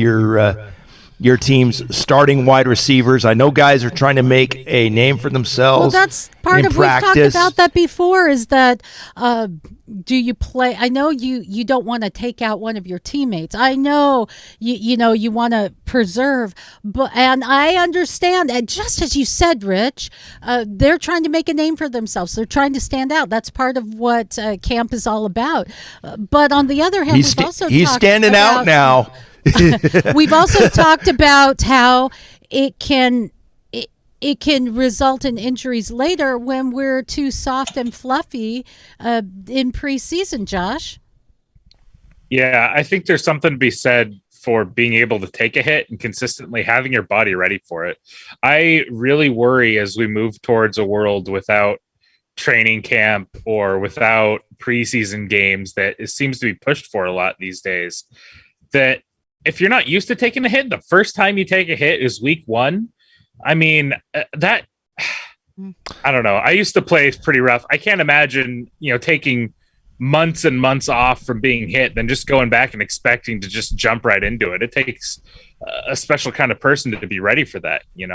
your team's starting wide receivers. I know guys are trying to make a name for themselves. Well, that's part of practice. We've talked about that before. Is that do you play? I know you don't want to take out one of your teammates. I know you want to preserve, and I understand. And just as you said, Rich, they're trying to make a name for themselves. They're trying to stand out. That's part of what camp is all about. But on the other hand, he's standing out now. We've also talked about how it can result in injuries later when we're too soft and fluffy in preseason, Josh. Yeah, I think there's something to be said for being able to take a hit and consistently having your body ready for it. I really worry as we move towards a world without training camp or without preseason games that it seems to be pushed for a lot these days, that if you're not used to taking a hit, the first time you take a hit is week one. I mean, I don't know. I used to play pretty rough. I can't imagine, taking months and months off from being hit, then just going back and expecting to just jump right into it. It takes a special kind of person to be ready for that. You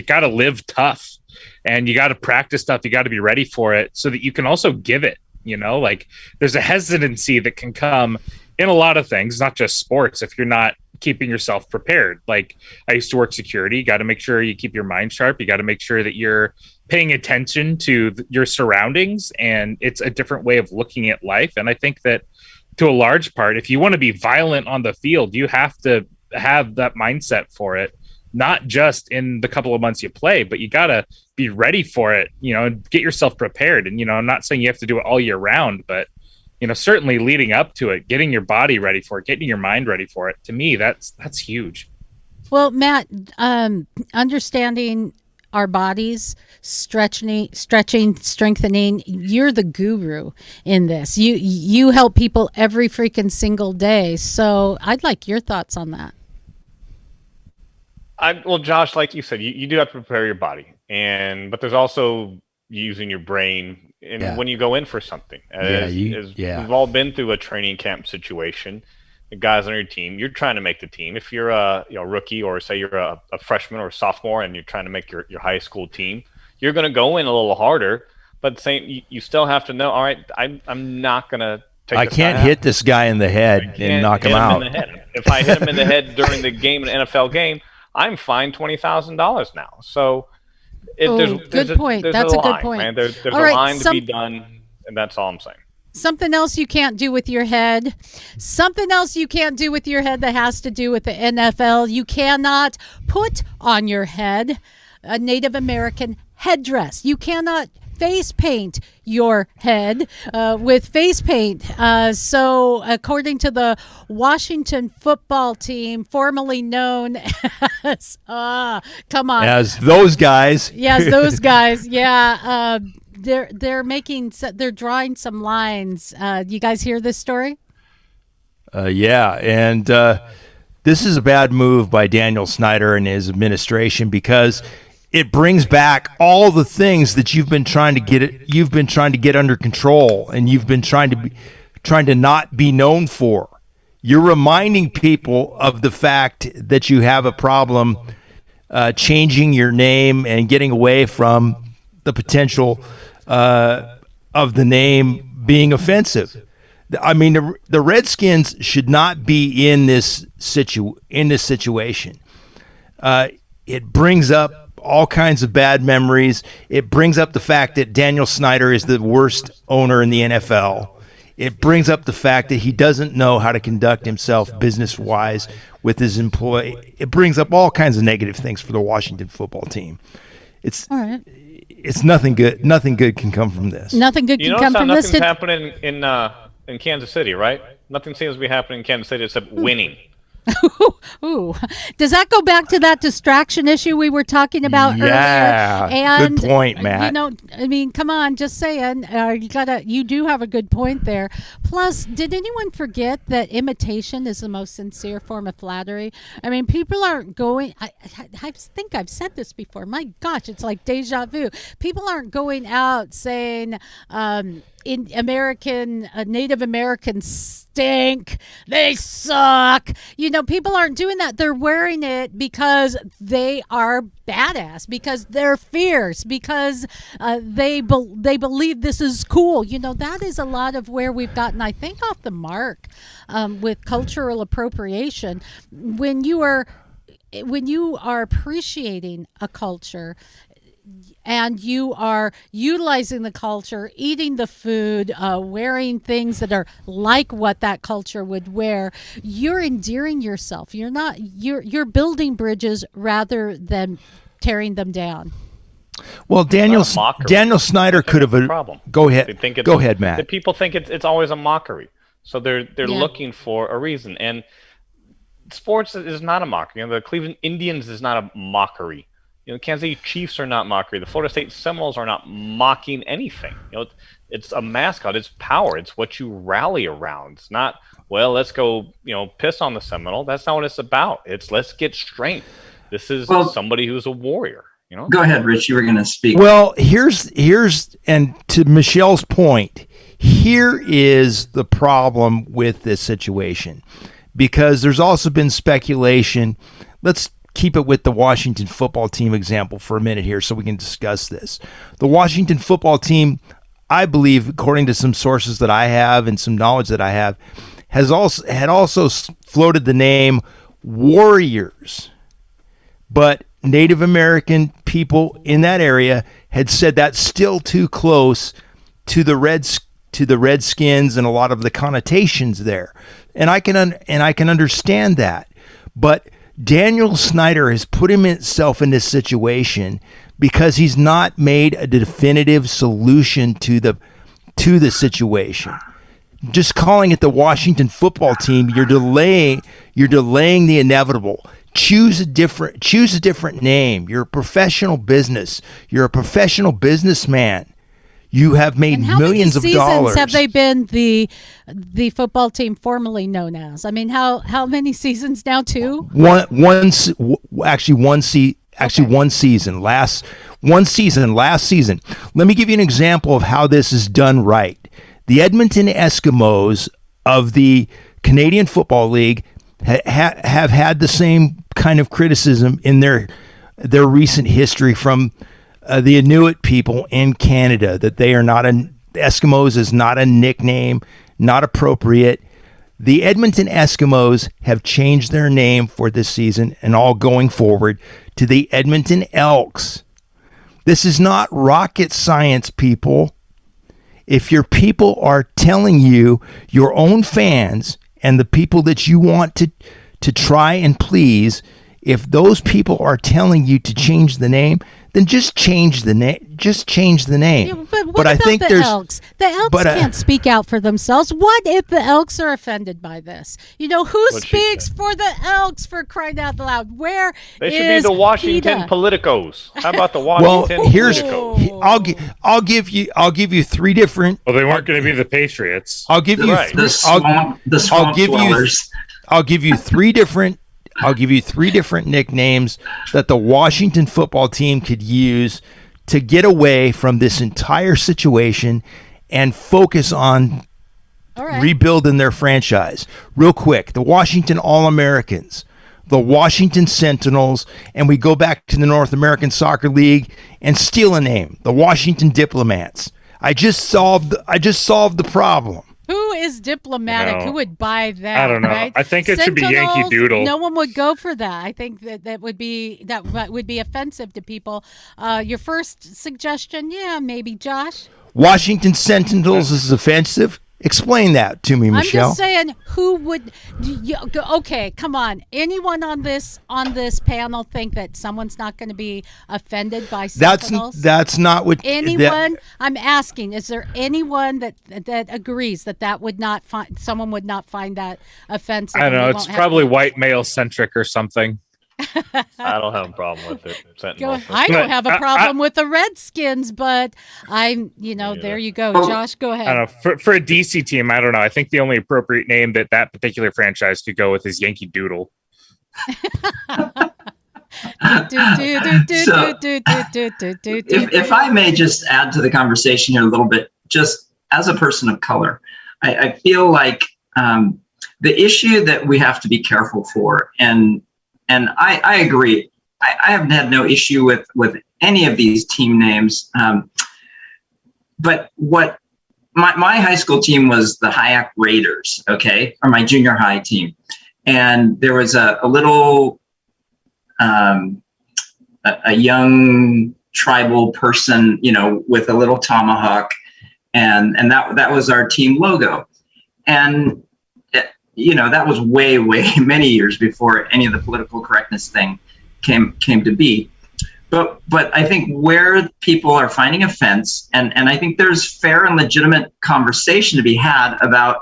got to live tough and you got to practice stuff. You got to be ready for it so that you can also give it, there's a hesitancy that can come in a lot of things, not just sports, if you're not keeping yourself prepared. Like I used to work security. You got to make sure you keep your mind sharp. You got to make sure that you're paying attention to your surroundings, and it's a different way of looking at life. And I think that to a large part, if you want to be violent on the field, you have to have that mindset for it. not just in the couple of months you play, but you got to be ready for it, get yourself prepared. And, I'm not saying you have to do it all year round, but, certainly leading up to it, getting your body ready for it, getting your mind ready for it. To me, that's huge. Well, Matt, understanding our bodies, stretching, strengthening, you're the guru in this. You help people every freaking single day. So I'd like your thoughts on that. Well, Josh, like you said, you do have to prepare your body, but there's also using your brain. And when you go in for something, we've all been through a training camp situation. The guys on your team, you're trying to make the team. If you're a rookie, or say you're a freshman or a sophomore, and you're trying to make your high school team, you're going to go in a little harder. But you still have to know. All right, I'm not going to. I can't hit this guy in the head and knock him out. If I hit him in the head during the game, an NFL game, I'm fined $20,000 now. So good point. That's a good point. Man. There's a line to be done, and that's all I'm saying. Something else you can't do with your head. Something else you can't do with your head that has to do with the NFL. You cannot put on your head a Native American headdress. You cannot face paint your head with face paint. So according to the Washington football team, formerly known as, as those guys. Yes, those guys. Yeah. They're drawing some lines. You guys hear this story? And this is a bad move by Daniel Snyder and his administration, because it brings back all the things that you've been trying to get under control, and you've been trying to not be known for. You're reminding people of the fact that you have a problem changing your name and getting away from the potential of the name being offensive. I mean, the Redskins should not be in this situation. It brings up all kinds of bad memories. It brings up the fact that Daniel Snyder is the worst owner in the NFL. It brings up the fact that he doesn't know how to conduct himself business-wise with his employee. It brings up all kinds of negative things for the Washington football team. It's all right. It's nothing good. Nothing good can come from this. Nothing good can come from this. Nothing's happening in Kansas City, right? Nothing seems to be happening in Kansas City except winning. Ooh. Does that go back to that distraction issue we were talking about earlier? And, good point, Matt. I mean, come on, just saying. You do have a good point there. Plus, did anyone forget that imitation is the most sincere form of flattery? I mean, people aren't going. I think I've said this before. My gosh, it's like deja vu. People aren't going out saying, Native Americans stink, they suck. People aren't doing that. They're wearing it because they are badass, because they're fierce, because they believe this is cool. That is a lot of where we've gotten, I think, off the mark with cultural appropriation. When you are appreciating a culture, and you are utilizing the culture, eating the food, wearing things that are like what that culture would wear, you're endearing yourself. You're building bridges rather than tearing them down. Well, Daniel Snyder could have problem. Go ahead. Go ahead, Matt. The people think it's always a mockery, so they're looking for a reason. And sports is not a mockery. The Cleveland Indians is not a mockery. Kansas City Chiefs are not mockery. The Florida State Seminoles are not mocking anything. It's a mascot. It's power. It's what you rally around. It's not, well, let's go, piss on the Seminole. That's not what it's about. It's let's get strength. This is somebody who's a warrior. Go ahead, Rich. You were going to speak. Well, here's and to Michelle's point, here is the problem with this situation, because there's also been speculation. Let's keep it with the Washington football team example for a minute here so we can discuss this. The Washington football team, I believe, according to some sources that I have and some knowledge that I have, had also floated the name Warriors. But Native American people in that area had said that's still too close to the Redskins and a lot of the connotations there. And I can understand that. But Daniel Snyder has put himself in this situation because he's not made a definitive solution to the situation. Just calling it the Washington football team, you're delaying the inevitable. Choose a different name. You're a professional business. You're a professional businessman. You have made millions of dollars. How many seasons have they been the football team formerly known as? I mean, how many seasons now? Two? One season. Last season. Let me give you an example of how this is done right. The Edmonton Eskimos of the Canadian Football League have had the same kind of criticism in their recent history from the Inuit people in Canada, that they are not Eskimos is not a nickname, not appropriate. The Edmonton Eskimos have changed their name for this season and all going forward to the Edmonton Elks. This is not rocket science, people. If your people are telling you, your own fans and the people that you want to try and please, if those people are telling you to change the name, then just change the name. Just change the name. Yeah, but what about the Elks? The Elks can't speak out for themselves. What if the Elks are offended by this? Who speaks for the Elks, for crying out loud? Where they should be the Washington PETA? Politicos. How about the Washington Politicos? I'll give you three different. Well, they weren't going to be the Patriots. I'll give you I'll give you three different nicknames that the Washington football team could use to get away from this entire situation and focus on rebuilding their franchise. Real quick, the Washington All-Americans, the Washington Sentinels, and we go back to the North American Soccer League and steal a name, the Washington Diplomats. I just solved the problem. Who is diplomatic? Who would buy that? I don't know. Right? I think it should be Yankee Doodle. No one would go for that. I think that would be offensive to people. Your first suggestion, maybe Josh. Washington Sentinels is offensive. Explain that to me, Michelle. I'm just saying, who would? Okay, come on. Anyone on this panel think that someone's not going to be offended by Sentinels? That's not what anyone. I'm asking. Is there anyone that agrees that would not someone would not find that offensive? I don't know. It's probably white male centric or something. I don't have a problem with it. Sentinels. I don't have a problem with the Redskins, but I'm, there you go. Josh, go ahead. I don't know. For a DC team, I don't know. I think the only appropriate name that particular franchise could go with is Yankee Doodle. If I may just add to the conversation here a little bit, just as a person of color, I feel like the issue that we have to be careful for, and I agree. I haven't had no issue with any of these team names. But what my high school team was the Hyack Raiders, okay, or my junior high team. And there was a little, a young tribal person, with a little tomahawk. And that was our team logo. And that was way many years before any of the political correctness thing came to be. But I think where people are finding offense, and I think there's fair and legitimate conversation to be had about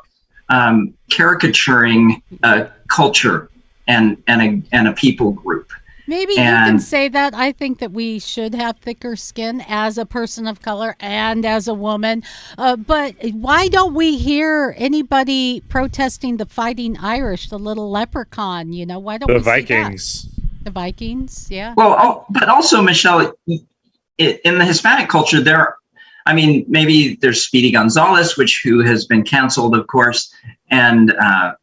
caricaturing a culture and a people group. Maybe you can say that. I think that we should have thicker skin as a person of color and as a woman. But why don't we hear anybody protesting the Fighting Irish, the little leprechaun? Why don't we see Vikings? The Vikings, yeah. Well, but also, Michelle, in the Hispanic culture, maybe there's Speedy Gonzalez, who has been canceled, of course. And but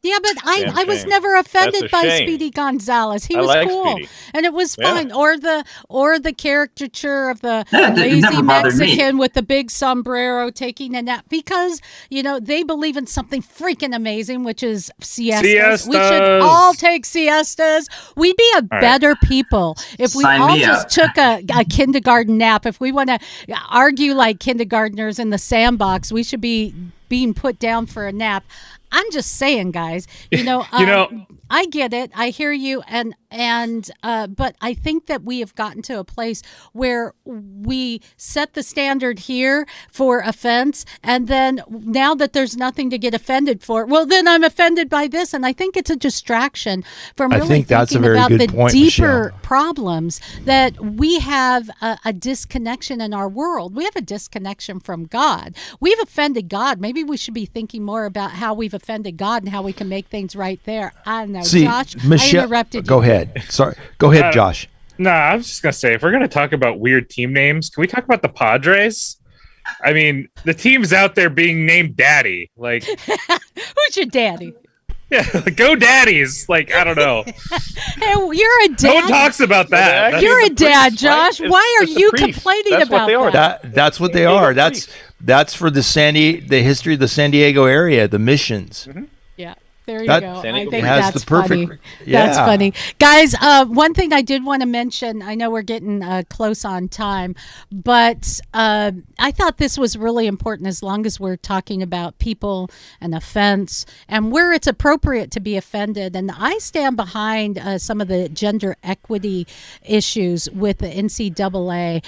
I was never offended by Speedy Gonzalez. He was cool, Speedy. And it was fun. Yeah. Or the caricature of the lazy Mexican with the big sombrero taking a nap, because they believe in something freaking amazing, which is siestas. We should all take siestas. We'd be a better people if we all just took a kindergarten nap. If we want to argue like kindergartners in the sandbox, we should be being put down for a nap. I'm just saying, guys. I get it. I hear you, but I think that we have gotten to a place where we set the standard here for offense, and then now that there's nothing to get offended for, well, then I'm offended by this, and I think it's a distraction from really thinking about the deeper problems that we have a disconnection in our world. We have a disconnection from God. We've offended God. Maybe we should be thinking more about how we've offended God and how we can make things right there. I don't know. See, Josh, Michelle, I interrupted you. Go ahead. Sorry. Go ahead, Josh. No, I was just going to say, if we're going to talk about weird team names, can we talk about the Padres? I mean, the team's out there being named Daddy. Like, who's your daddy? Yeah, go Daddies. Like, I don't know. Hey, you're a dad. No one talks about that. You're a dad, Josh. Right? Why are you complaining about that? That's what they are. That's for the history of the San Diego area, the missions. Mm-hmm. Yeah. There you go. I think has that's the perfect, funny. Yeah. That's funny. Guys, one thing I did want to mention, I know we're getting close on time, but I thought this was really important as long as we're talking about people and offense and where it's appropriate to be offended. And I stand behind some of the gender equity issues with the NCAA.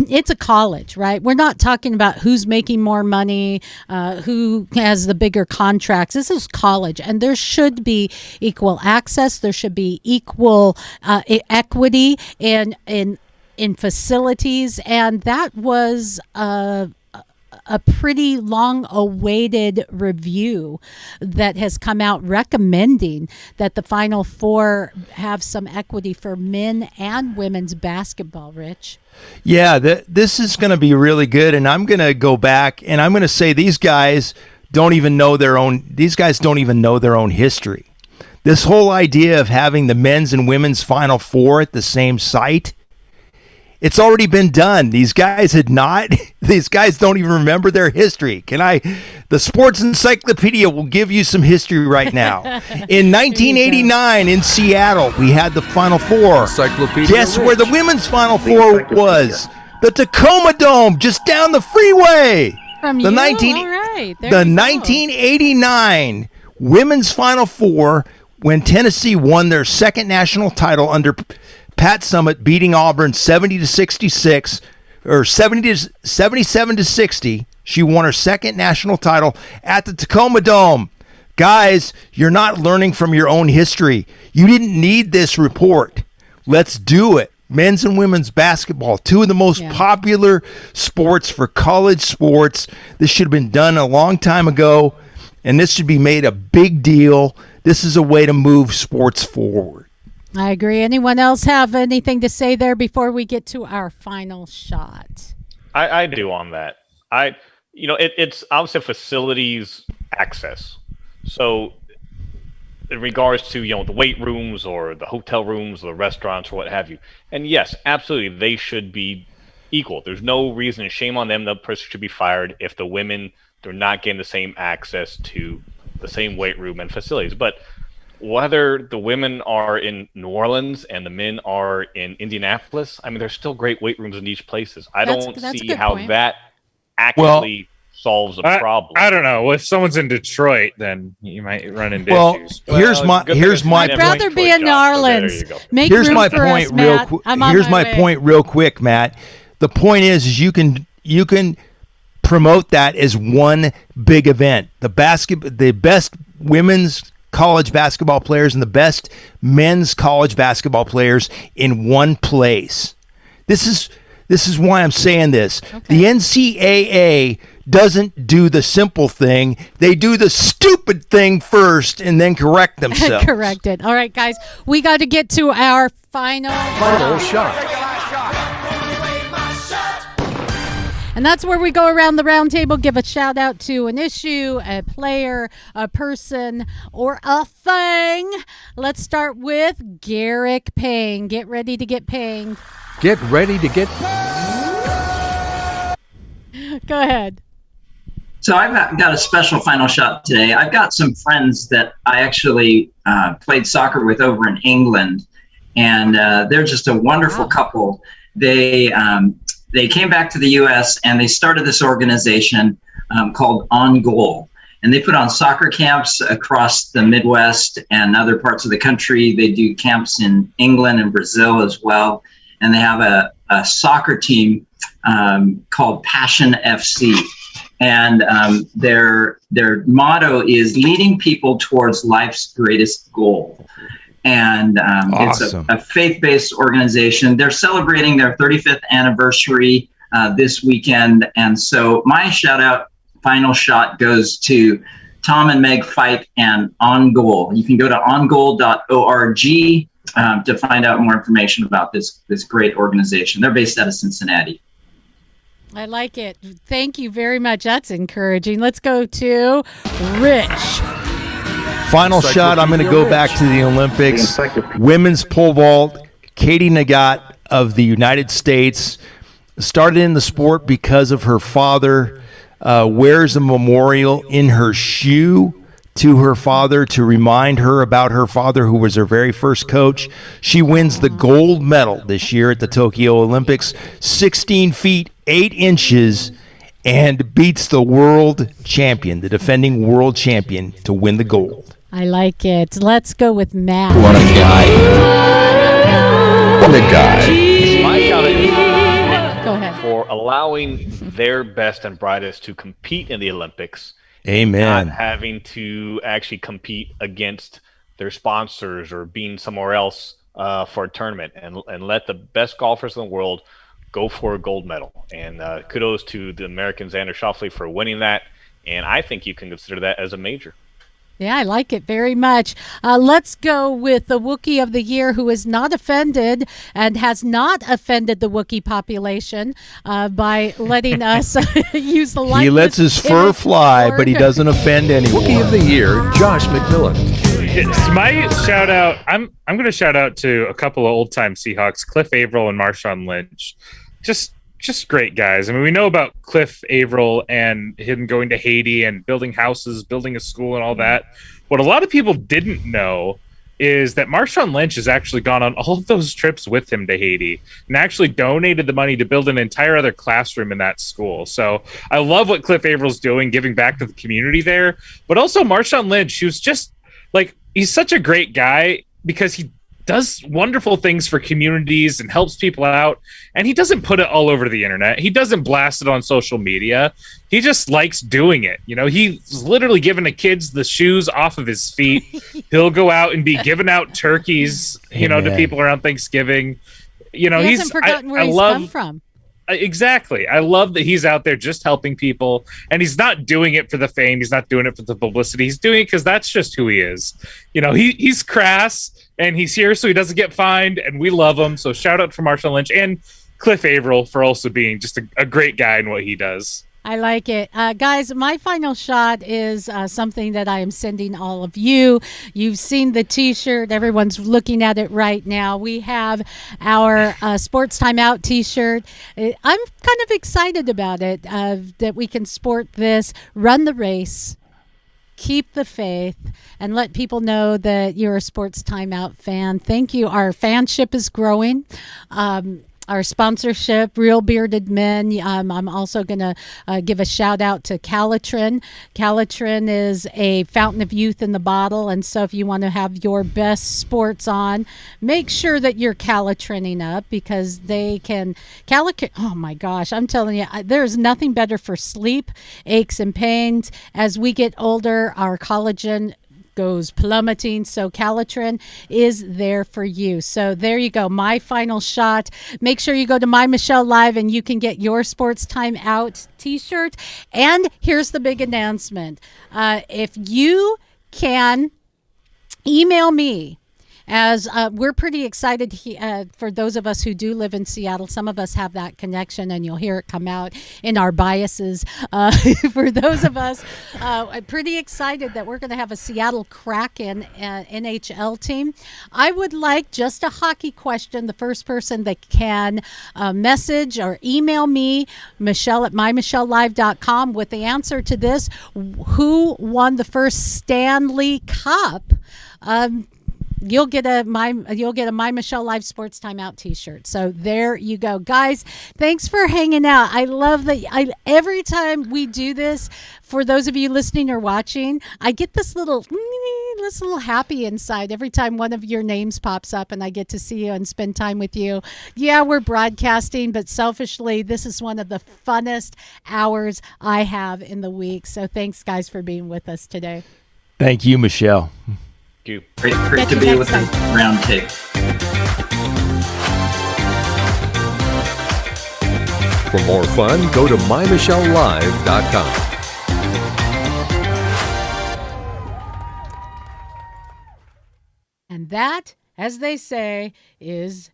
It's a college, right? We're not talking about who's making more money, who has the bigger contracts. This is college. And there should be equal access. There should be equal equity in facilities, and that was a pretty long-awaited review that has come out recommending that the Final Four have some equity for men and women's basketball. Rich. Yeah, this is going to be really good, and I'm going to go back and I'm going to say these guys don't even know their own history. This whole idea of having the men's and women's Final Four at the same site, it's already been done. These guys don't even remember their history. The Sports Encyclopedia will give you some history right now. In 1989 in Seattle, we had the Final Four. Guess where the women's Final Four was? The Tacoma Dome, just down the freeway. From the you? 1989 Women's Final Four, when Tennessee won their second national title under Pat Summitt, beating Auburn 70-66 or 77-60. She won her second national title at the Tacoma Dome. Guys, you're not learning from your own history. You didn't need this report. Let's do it. Men's and women's basketball, two of the most popular sports for college sports. This should have been done a long time ago, and this should be made a big deal. This is a way to move sports forward. I agree. Anyone else have anything to say there before we get to our final shot? I do on that. It's obviously facilities access. So in regards to, the weight rooms or the hotel rooms or the restaurants or what have you. And yes, absolutely, they should be equal. There's no reason, and shame on them, the person should be fired if the women, they're not getting the same access to the same weight room and facilities. But whether the women are in New Orleans and the men are in Indianapolis, I mean, there's still great weight rooms in each places. I don't see how that actually solves a problem. I don't know. If someone's in Detroit, then you might run into issues. Here's my I'd rather be in New Orleans. Here's my point real quick, Matt. The point is you can promote that as one big event. The best women's college basketball players and the best men's college basketball players in one place. This is why I'm saying this. Okay. The NCAA doesn't do the simple thing. They do the stupid thing first and then correct themselves. Correct it. All right, guys, we got to get to our final shot. And that's where we go around the round table, give a shout out to an issue, a player, a person, or a thing. Let's start with Garrick Payne. Get ready to get paying. Get ready to get... Go ahead. So I've got a special final shot today. I've got some friends that I actually played soccer with over in England, and they're just a wonderful couple. They came back to the U.S. and they started this organization called On Goal. And they put on soccer camps across the Midwest and other parts of the country. They do camps in England and Brazil as well. And they have a soccer team called Passion FC. And their motto is leading people towards life's greatest goal. And awesome. It's a faith-based organization. They're celebrating their 35th anniversary this weekend. And so my final shot goes to Tom and Meg Fight and On Goal. You can go to ongoal.org to find out more information about this great organization. They're based out of Cincinnati. I like it. Thank you very much. That's encouraging. Let's go to Rich. Final shot, I'm going to go back to the Olympics. Women's pole vault, Katie Nagat of the United States started in the sport because of her father. Wears a memorial in her shoe to her father to remind her about her father, who was her very first coach. She wins the gold medal this year at the Tokyo Olympics, 16 feet 8 inches, and beats the world champion, the defending world champion, to win the gold. I like it. Let's go with Matt. What a guy. What a guy. My shout out Go ahead. for allowing their best and brightest to compete in the Olympics. Amen. Not having to actually compete against their sponsors or being somewhere else for a tournament, and let the best golfers in the world go for a gold medal. And kudos to the American Xander Schauffele for winning that. And I think you can consider that as a major. Yeah, I like it very much. Let's go with the Wookiee of the Year, who is not offended and has not offended the Wookiee population by letting us use the likeness. He lets his fur fly, but he doesn't offend anyone. Rookie of the Year, Josh McMillan. It's my shout out. I'm going to shout out to a couple of old time Seahawks, Cliff Averill and Marshawn Lynch. Just great guys. I mean, we know about Cliff Averill and him going to Haiti and building houses, building a school and all that. What a lot of people didn't know is that Marshawn Lynch has actually gone on all of those trips with him to Haiti and actually donated the money to build an entire other classroom in that school. So I love what Cliff Averill's doing, giving back to the community there. But also Marshawn Lynch, who's just like, he's such a great guy because he does wonderful things for communities and helps people out. And he doesn't put it all over the internet. He doesn't blast it on social media. He just likes doing it. You know, he's literally giving the kids the shoes off of his feet. He'll go out and be giving out turkeys, you know, to people around Thanksgiving. You know, he hasn't forgotten where he's come from. Exactly. I love that he's out there just helping people, and he's not doing it for the fame. He's not doing it for the publicity. He's doing it because that's just who he is. You know, he's crass, and he's here so he doesn't get fined, and we love him. So shout out for Marshawn Lynch and Cliff Averill for also being just a great guy in what he does. I like it. Guys, my final shot is something that I am sending all of you. You've seen the T-shirt. Everyone's looking at it right now. We have our Sports Time Out T-shirt. I'm kind of excited about it, that we can sport this, run the race, keep the faith, and let people know that you're a Sports Time Out fan. Thank you. Our fanship is growing. Our sponsorship, Real Bearded Men. I'm also going to give a shout out to Calitrin. Calitrin is a fountain of youth in the bottle. And so if you want to have your best sports on, make sure that you're Calitrining up, because they can oh my gosh, I'm telling you, there's nothing better for sleep, aches and pains. As we get older, our collagen goes plummeting, so Calitrin is there for you. So there you go, my final shot. Make sure you go to MyMichelleLive and you can get your Sports Time Out T-shirt. And here's the big announcement. If you can email me, as we're pretty excited for those of us who do live in Seattle. Some of us have that connection, and you'll hear it come out in our biases. For those of us, I'm pretty excited that we're going to have a Seattle Kraken NHL team. I would like just a hockey question. The first person that can message or email me, Michelle at MyMichelleLive.com, with the answer to this: who won the first Stanley Cup? you'll get a My Michelle Live Sports Timeout T-shirt. So there you go, guys. Thanks for hanging out. I love that. Every time we do this, for those of you listening or watching, I get this little happy inside every time one of your names pops up and I get to see you and spend time with you. Yeah, we're broadcasting, but selfishly, this is one of the funnest hours I have in the week. So thanks, guys, for being with us today. Thank you, Michelle. Thank you. Great to be with the round table. For more fun, go to MyMichelleLive.com. And that, as they say, is